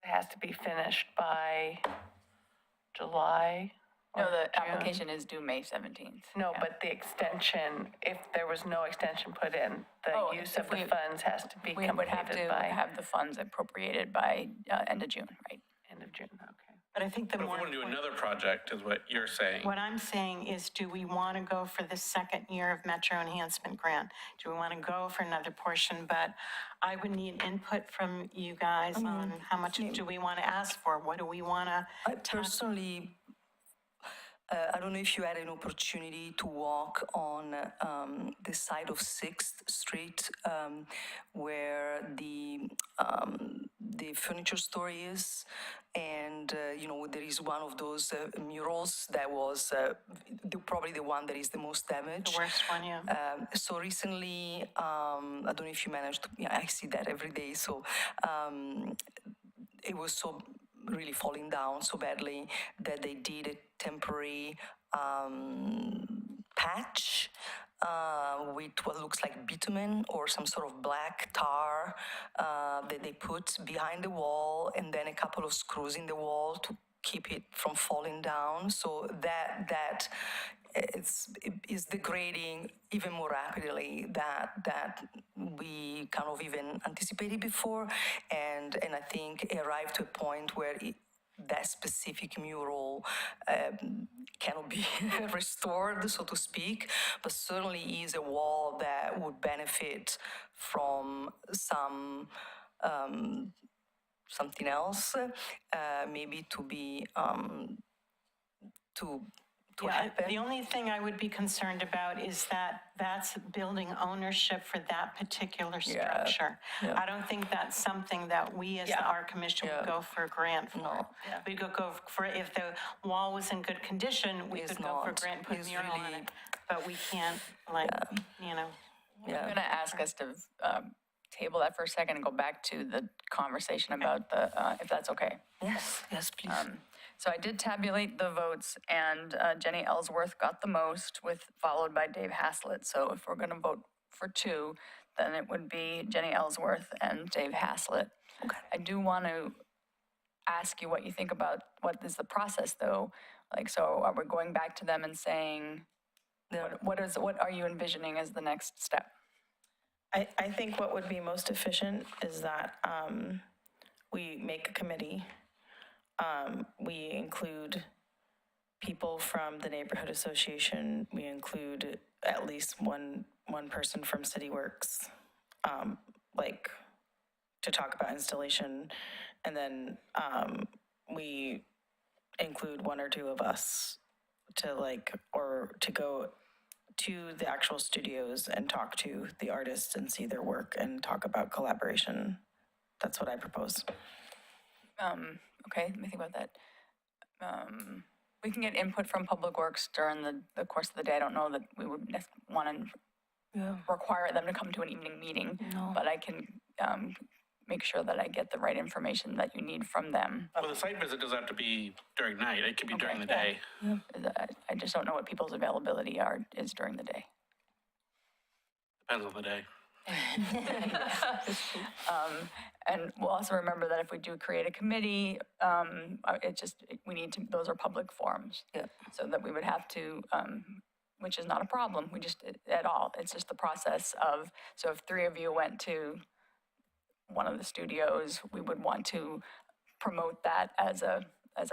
It has to be finished by July. No, or the June. application is due May 17th. No, but the extension, if there was no extension put in, the use of the funds has to be We would have completed to by have the funds appropriated by end of June, right? end of June, okay. But I think the But if more. we want to do another project is what you're saying. What I'm saying is, do we want to go for the second year of Metro Enhancement Grant? Do we want to go for another portion? But I would need input from you guys on how much do we want to ask for? What do we want to? I personally, I don't know if you had an opportunity to walk on the side of 6th Street where the furniture store is, and there is one of those murals that was probably the one that is the most damaged. The worst one, yeah. So recently, I don't know if you managed to, I see that every day, so it was so really falling down so badly that they did a temporary patch with what looks like bitumen or some sort of black tar that they put behind the wall, and then a couple of screws in the wall to keep it from falling down. So that is degrading even more rapidly that we kind of even anticipated before, and I think it arrived to a point where that specific mural cannot be restored, so to speak, but certainly is a wall that would benefit from something else, maybe to be to happen. The only thing I would be concerned about is that that's building ownership for that particular structure. I don't think that's something that we as the Art Commission would go for a grant for. No. We could go for, if the wall was in good condition, we could go for a grant, put a It's mural on really- it. But we can't, you know. I'm going to ask us to table that for a second and go back to the conversation about the, if that's okay. Yes, please. So I did tabulate the votes, and Jenny Ellsworth got the most, followed by Dave Haslett. So if we're going to vote for two, then it would be Jenny Ellsworth and Dave Haslett. Okay. I do want to ask you what you think about what is the process, though. Like, so are we going back to them and saying, what are you envisioning as the next step? I think what would be most efficient is that we make a committee. We include people from the neighborhood association. We include at least one person from City Works, like to talk about installation, and then we include one or two of us to go to the actual studios and talk to the artists and see their work and talk about collaboration. That's what I propose. Okay, let me think about that. We can get input from Public Works during the course of the day. I don't know that we would want to require them to come to an evening meeting, but I can make sure that I get the right information that you need from them. Well, the site visit doesn't have to be during night. It could be during the day. I just don't know what people's availability is during the day. Depends on the day. And we'll also remember that if we do create a committee, those are public forums. Yeah. So that we would have to, which is not a problem, at all. It's just the process of, so if three of you went to one of the studios, we would want to promote that as a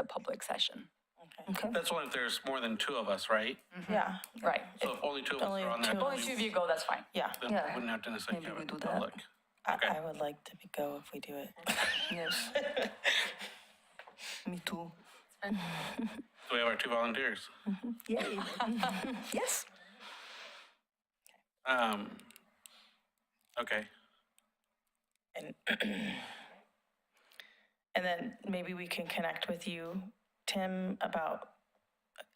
public session. Okay. That's only if there's more than two of us, right? Yeah. Right. So if only two of us are on there, If only two of you go, that's fine. Yeah. then we wouldn't have to necessarily Maybe have we it do that. public. I would like to go if we do it. Yes. Me too. So we have our two volunteers. Yay. Yes. Okay. And then maybe we can connect with you, Tim, about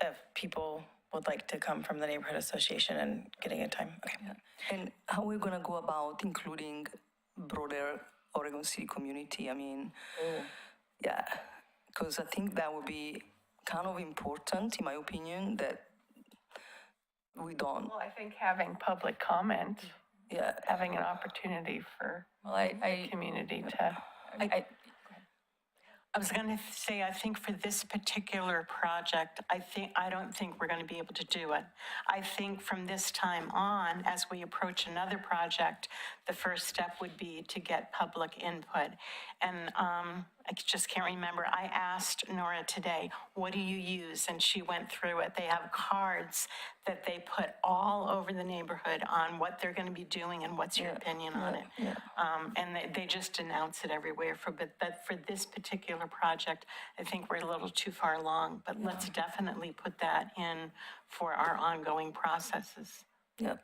if people would like to come from the neighborhood association and getting a time. Okay. And how we're gonna go about including broader Oregon City community? I mean, yeah, because I think that would be kind of important, in my opinion, that we don't. Well, I think having public comment, Yeah. having an opportunity for Well, the community to. I was going to say, I think for this particular project, I don't think we're going to be able to do it. I think from this time on, as we approach another project, the first step would be to get public input. And I just can't remember. I asked Nora today, what do you use? And she went through it. They have cards that they put all over the neighborhood on what they're going to be doing and what's your opinion on it. And they just announce it everywhere. But for this particular project, I think we're a little too far along. But let's definitely put that in for our ongoing processes. Yeah.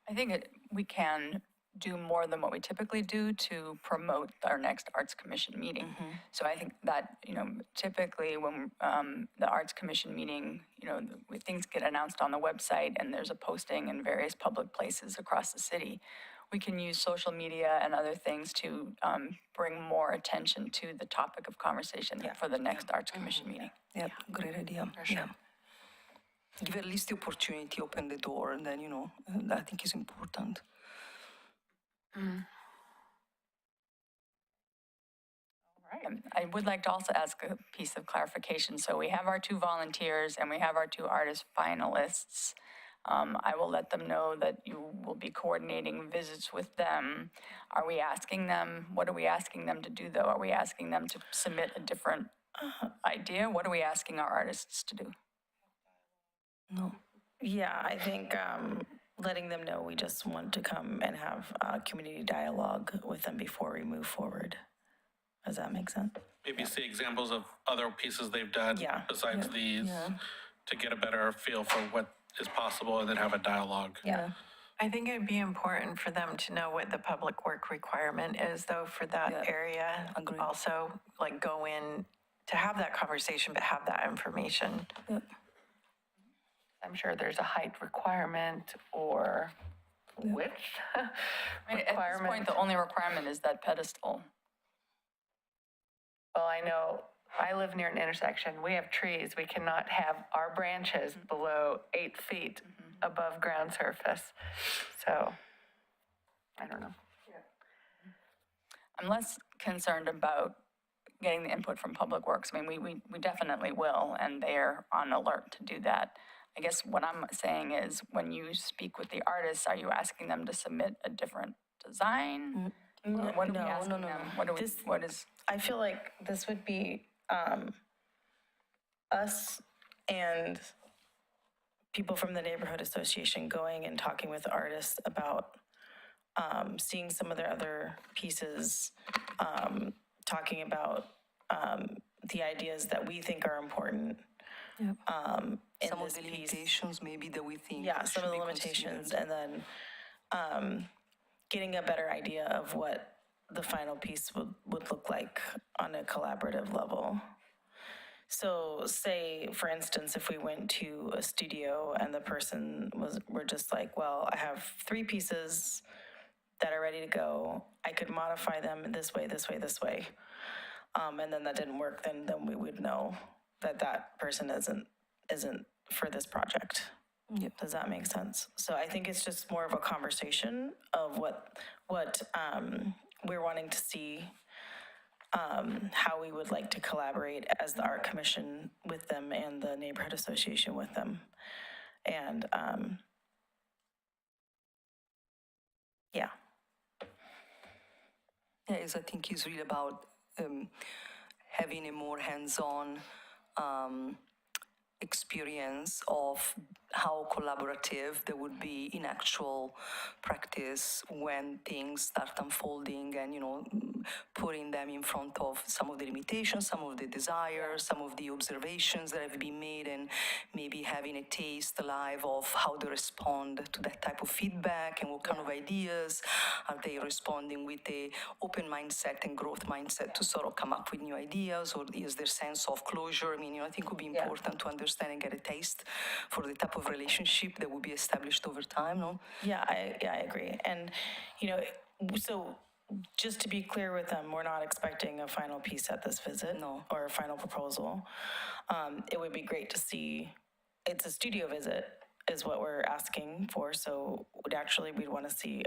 I think we can do more than what we typically do to promote our next Arts Commission meeting. So I think that, typically when the Arts Commission meeting, things get announced on the website and there's a posting in various public places across the city, we can use social media and other things to bring more attention to the topic of conversation for the next Arts Commission meeting. Yeah, great idea. For sure. give at least the opportunity, open the door, and then, I think is important. I would like to also ask a piece of clarification. So we have our 2 volunteers and we have our 2 artist finalists. I will let them know that you will be coordinating visits with them. Are we asking them, what are we asking them to do though? Are we asking them to submit a different idea? What are we asking our artists to do? No. Yeah, I think letting them know we just want to come and have a community dialogue with them before we move forward. Does that make sense? Maybe see examples of other pieces they've done besides these to get a better feel for what is possible and then have a dialogue. Yeah. I think it'd be important for them to know what the public work requirement is, though, for that area. Agreed. Also, like, go in to have that conversation, but have that information. I'm sure there's a height requirement or width I mean, at this point, the only requirement is that pedestal. Well, I know, I live near an intersection. We have trees. We cannot have our branches below 8 feet above ground surface. So, I don't know. I'm less concerned about getting the input from Public Works. I mean, we definitely will, and they're on alert to do that. I guess what I'm saying is, when you speak with the artists, are you asking them to submit a different design? What are we asking them? What is? I feel like this would be us and people from the neighborhood association going and talking with artists about seeing some of their other pieces, talking about the ideas that we think are important. Some of the limitations maybe that we think. Yeah, some of should the be limitations, considered. and then getting a better idea of what the final piece would look like on a collaborative level. So say, for instance, if we went to a studio and the person were just like, well, I have 3 pieces that are ready to go. I could modify them this way, this way, this way. And then that didn't work, then we would know that person isn't for this project. Yep. Does that make sense? So I think it's just more of a conversation of what we're wanting to see, how we would like to collaborate as the Art Commission with them and the Neighborhood Association with them. And yeah. Yeah, I think it's really about having a more hands-on experience of how collaborative they would be in actual practice when things start unfolding, and putting them in front of some of the limitations, some of the desires, some of the observations that have been made, and maybe having a taste live of how they respond to that type of feedback and what kind of ideas are they responding with a open mindset and growth mindset to sort of come up with new ideas, or is there sense of closure? I mean, I think it would be important to understand and get a taste for the type of relationship that will be established over time, no? Yeah, I agree. And, so just to be clear with them, we're not expecting a final piece at this visit. No. Or a final proposal. It would be great to see, it's a studio visit is what we're asking for. So we'd want to see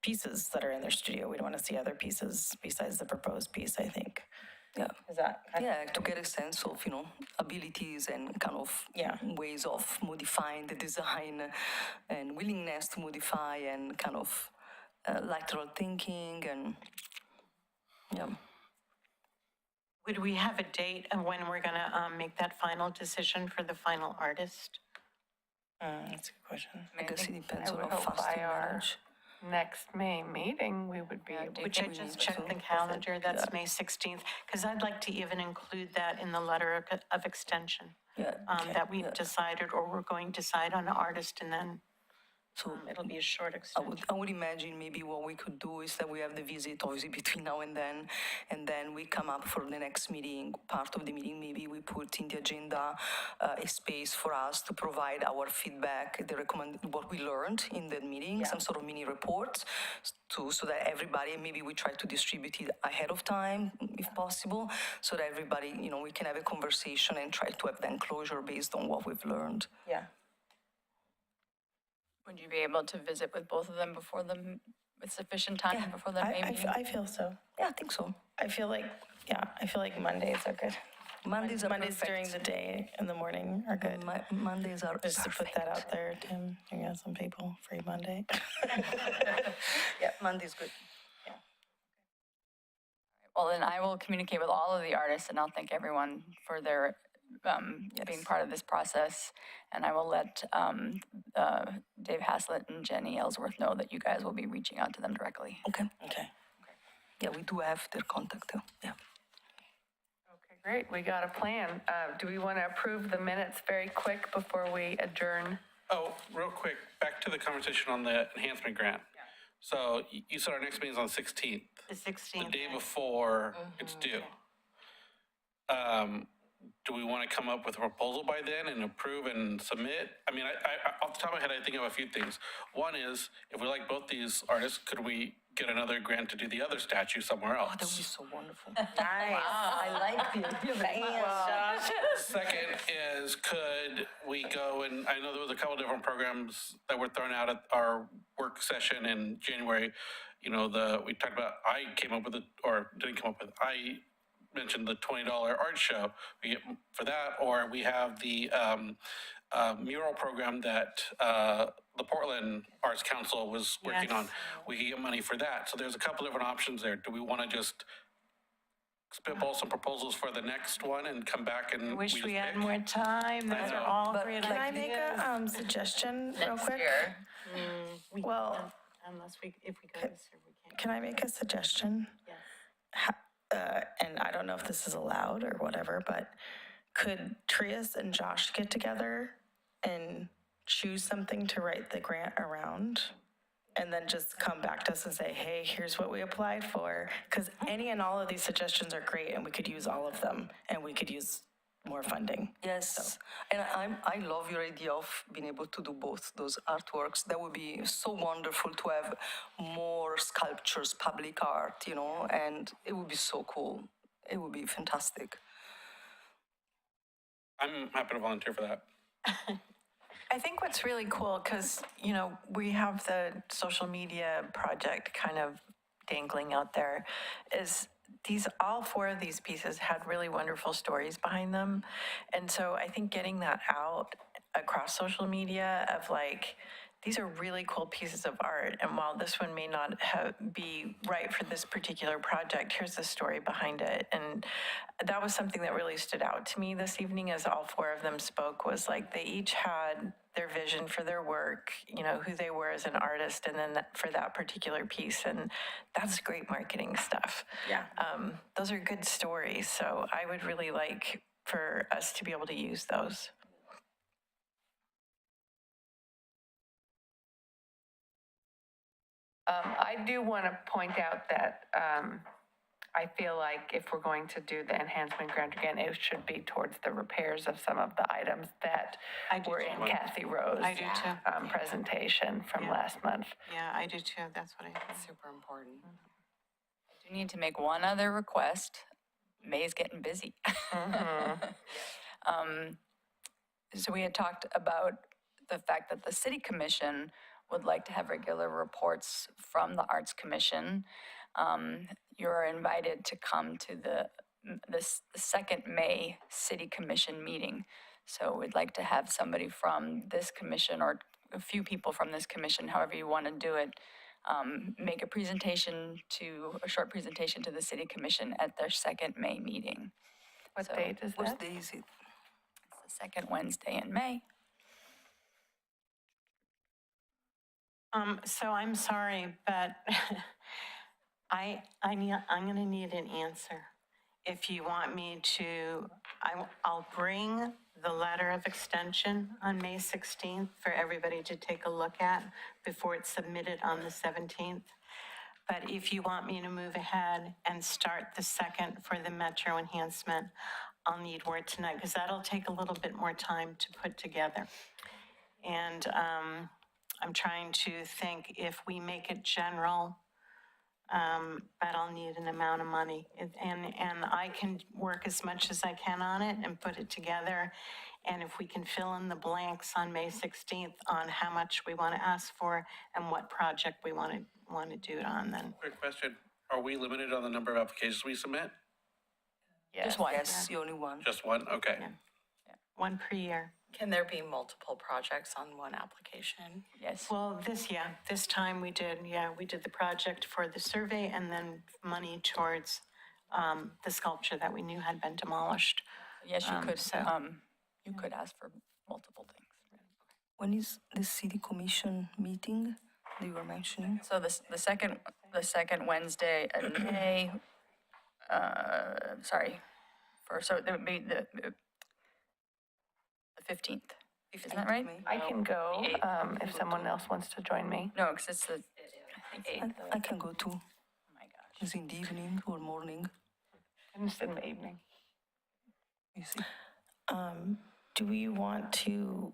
pieces that are in their studio. We'd want to see other pieces besides the proposed piece, I think. Yeah. Is that? To get a sense of, abilities and kind of ways of modifying the design and willingness to modify and kind of lateral thinking and, Would we have a date of when we're going to make that final decision for the final artist? That's a good question. I guess it depends I on would how hope fast by you our manage. next May meeting, we would be able to. Which I just checked the calendar, that's May 16th, because I'd like to even include that in the letter of extension. Yeah. That we've decided, or we're going to decide on an artist and then So It'll be a short I extension. would imagine maybe what we could do is that we have the visit obviously between now and then we come up for the next meeting. Part of the meeting, maybe we put in the agenda a space for us to provide our feedback, what we learned in that meeting, some sort of mini report, so that everybody, maybe we try to distribute it ahead of time, if possible, so that everybody, we can have a conversation and try to have then closure based on what we've learned. Yeah. Would you be able to visit with both of them with sufficient time before the May meeting? I feel so. Yeah, I think so. I feel like Mondays are good. Mondays are Mondays perfect. during the day in the morning are good. Mondays are Just to put perfect. that out there, Tim. You got some people, free Monday. Yeah, Monday's good. Well, then I will communicate with all of the artists, and I'll thank everyone for their being part of this process. And I will let Dave Haslett and Jenny Ellsworth know that you guys will be reaching out to them directly. Okay. Okay. Yeah, we do have their contact. Yeah. Okay, great, we got a plan. Do we want to approve the minutes very quick before we adjourn? Oh, real quick, back to the conversation on the enhancement grant. So you said our next meeting is on the 16th. The 16th. The day before it's due. Do we want to come up with a proposal by then and approve and submit? I mean, I off the top of my head, I think of a few things. One is, if we like both these artists, could we get another grant to do the other statue somewhere else? That would be so wonderful. Nice. I like the idea very much. Second is, could we go, and I know there was a couple different programs that were thrown out at our work session in January. We talked about, I came up with it, or didn't come up with it, I mentioned the $20 art show we get for that, or we have the mural program that the Portland Arts Council was working on. We can get money for that. So there's a couple different options there. Do we want to just spitball some proposals for the next one and come back and Wish just we had pick? more time. Those know. are all But great Can I ideas. make a suggestion real Next quick? year. Well, Unless if we go this year, we can't. can I make a suggestion? Yes. And I don't know if this is allowed or whatever, but could Trias and Josh get together and choose something to write the grant around? And then just come back to us and say, hey, here's what we applied for. Because any and all of these suggestions are great and we could use all of them and we could use more funding. Yes, and I love your idea of being able to do both those artworks. That would be so wonderful to have more sculptures, public art, and it would be so cool. It would be fantastic. I'm happy to volunteer for that. I think what's really cool, because, we have the social media project kind of dangling out there, is all four of these pieces had really wonderful stories behind them. And so I think getting that out across social media of these are really cool pieces of art. And while this one may not be right for this particular project, here's the story behind it. And that was something that really stood out to me this evening as all four of them spoke, was they each had their vision for their work, who they were as an artist, and then for that particular piece. And that's great marketing stuff. Yeah. Those are good stories. So I would really like for us to be able to use those. I do want to point out that I feel like if we're going to do the enhancement grant again, it should be towards the repairs of some of the items that I do were too. in Kathy Rowe's I do too. presentation from Yeah. last month. Yeah, I do too. That's what I think. Super important. I do need to make one other request. May's getting busy. So we had talked about the fact that the city commission would like to have regular reports from the Arts Commission. You're invited to come to the second May City Commission meeting. So we'd like to have somebody from this commission, or a few people from this commission, however you want to do it, make a short presentation to the City Commission at their second May meeting. What date is What that? day is it? It's the second Wednesday in May. So I'm sorry, but I'm going to need an answer. if you want me to, I'll bring the letter of extension on May 16th for everybody to take a look at before it's submitted on the 17th. But if you want me to move ahead and start the second for the metro enhancement, I'll need word tonight, because that'll take a little bit more time to put together. And I'm trying to think if we make it general, but I'll need an amount of money. And I can work as much as I can on it and put it together. And if we can fill in the blanks on May 16th on how much we want to ask for and what project we want to do it on, then. Quick question. Are we limited on the number of applications we submit? Just one. Yes, the only one. Just one? Okay. Yeah. One per year. Can there be multiple projects on one application? Yes. Well, this time we did the project for the survey and then money towards the sculpture that we knew had been demolished. Yes, you could, so- you could ask for multiple things. When is the city commission meeting that you were mentioning? So the second Wednesday in May, so it would be the 15th. Isn't that right? I can go if someone else wants to join me. No, because it's the, I can go too. oh my gosh. It's in the evening or morning. It's in the evening. You see. Do we want to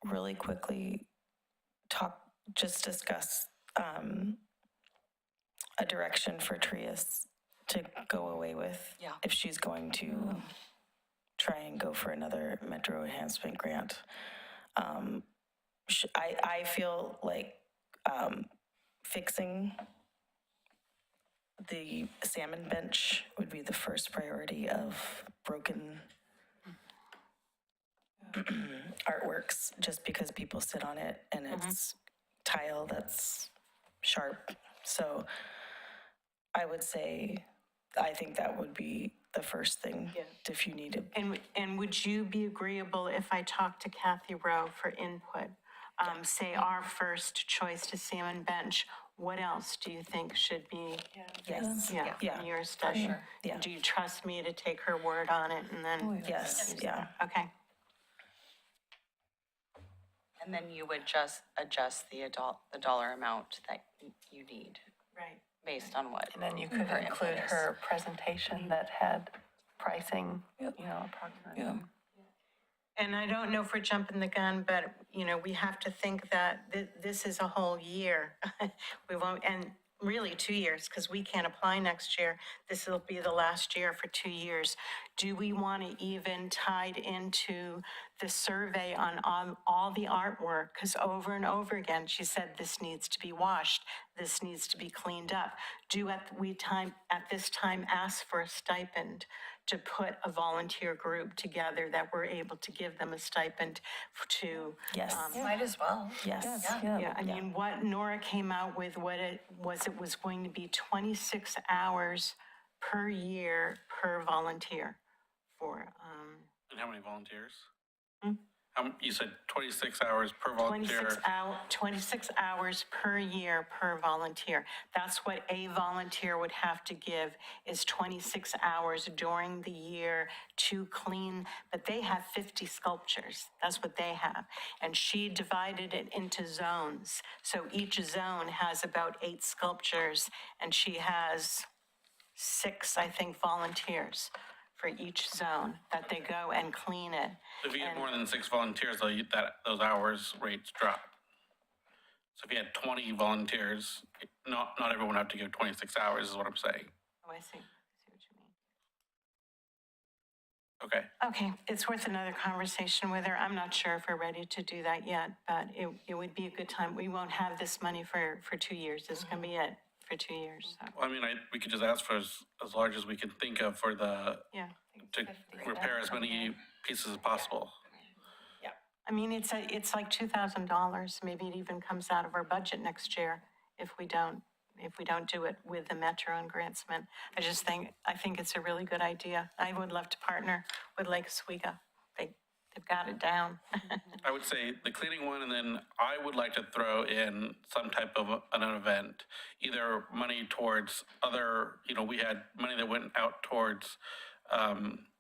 really quickly discuss a direction for Trias to go away with? Yeah. If she's going to try and go for another metro enhancement grant. I feel like fixing the salmon bench would be the first priority of broken artworks, just because people sit on it and it's tile that's sharp. So I would say, I think that would be the first thing if you need it. And would you be agreeable if I talk to Kathy Rowe for input? Say our first choice to salmon bench, what else do you think should be? Yes. From your study? Sure. Yeah. Do you trust me to take her word on it and then? Yes, yeah. Okay. And then you would just adjust the dollar amount that you need Right. based on what? And then you could her input include is. her presentation that had pricing, approximately. And I don't know if we're jumping the gun, but, we have to think that this is a whole year. We won't, and really 2 years, because we can't apply next year. This will be the last year for 2 years. Do we want to even tied into the survey on all the artwork? Because over and over again, she said this needs to be washed, this needs to be cleaned up. At this time ask for a stipend to put a volunteer group together that we're able to give them a stipend to. Yes. Might as well. Yes. Yeah, I mean, what Nora came out with, it was going to be 26 hours per year per volunteer for, And how many volunteers? You said 26 hours per volunteer. 26 hours per year per volunteer. That's what a volunteer would have to give, is 26 hours during the year to clean, but they have 50 sculptures. That's what they have. And she divided it into zones. So each zone has about 8 sculptures, and she has 6, I think, volunteers for each zone that they go and clean it. If you had more than 6 volunteers, though, those hours rates drop. So if you had 20 volunteers, not everyone would have to give 26 hours, is what I'm saying. Oh, I see. I see what you mean. Okay. Okay, it's worth another conversation with her. I'm not sure if we're ready to do that yet, but it would be a good time. We won't have this money for 2 years. This is gonna be it for 2 years, so, Well, I mean, we could just ask for as large as we can think of for yeah. to repair as many pieces as possible. I mean, it's like $2,000. Maybe it even comes out of our budget next year if we don't do it with the Metro enhancement. I think it's a really good idea. I would love to partner with Lake Oswego. They've got it down. I would say the cleaning one, and then I would like to throw in some type of an event, either money towards other, we had money that went out towards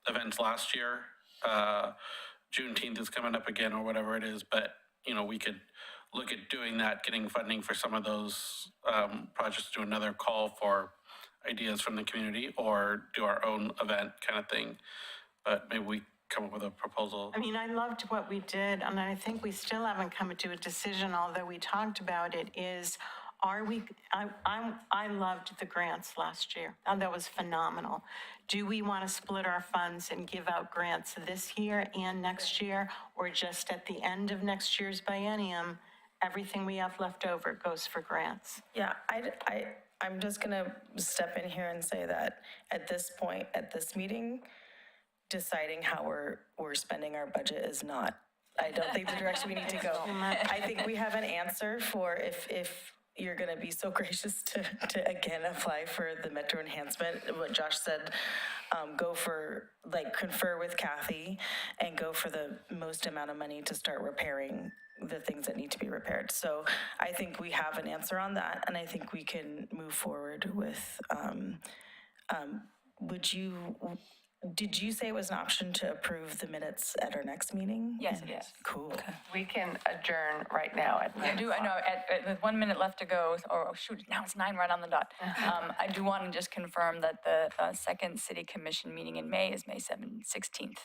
events last year. Juneteenth is coming up again or whatever it is, but, we could look at doing that, getting funding for some of those projects, do another call for ideas from the community or do our own event kind of thing. But maybe we come up with a proposal. I mean, I loved what we did, and I think we still haven't come to a decision, although we talked about it, is I loved the grants last year. That was phenomenal. Do we want to split our funds and give out grants this year and next year, or just at the end of next year's biennium, everything we have left over goes for grants? Yeah, I'm just gonna step in here and say that at this point, at this meeting, deciding how we're spending our budget is not, I don't think the direction we need to go. I think we have an answer for if you're gonna be so gracious to again apply for the Metro enhancement, what Josh said, go for, confer with Kathy and go for the most amount of money to start repairing the things that need to be repaired. So I think we have an answer on that, and I think we can move forward with, did you say it was an option to approve the minutes at our next meeting? Yes, it is. Cool. We can adjourn right now at 9 I know, with 1 minute left to go, now it's 9 right on the dot. I do want to just confirm that the second city commission meeting in May is May 16th.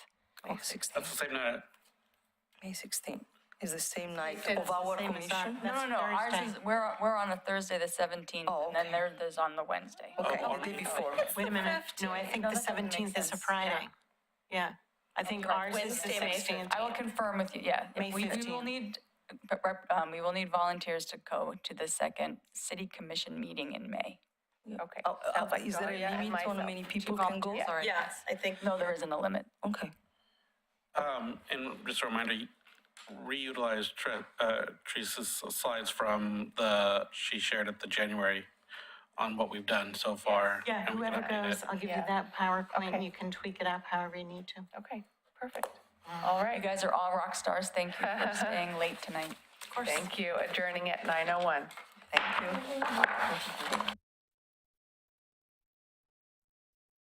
May 16th. That's the same night. May 16th is the same night It's of our the same as commission? that. No, ours Thursday. is, we're on a Thursday, the 17th, Oh, and then theirs on the Wednesday. Okay, the day before. Wait a minute, no, I think No, the that doesn't make 17th is a sense. Friday. Yeah, I think ours is the Wednesday, May 16th. I will confirm with you, yeah. May We will 15th. need volunteers to go to the second city commission meeting in May. Okay. Alva, is there a limit on how many people can go? Yeah, I think. No, there isn't a limit. Okay. And just a reminder, reutilize Teresa's slides from she shared at the January on what we've done so far. Yeah, and we can whoever update goes, it. I'll give you that PowerPoint, and you can tweak it up however you need to. Okay, perfect. All You right, guys are all rock stars. Thank you for staying late tonight. thank you. Adjourning at 9:01. Thank you.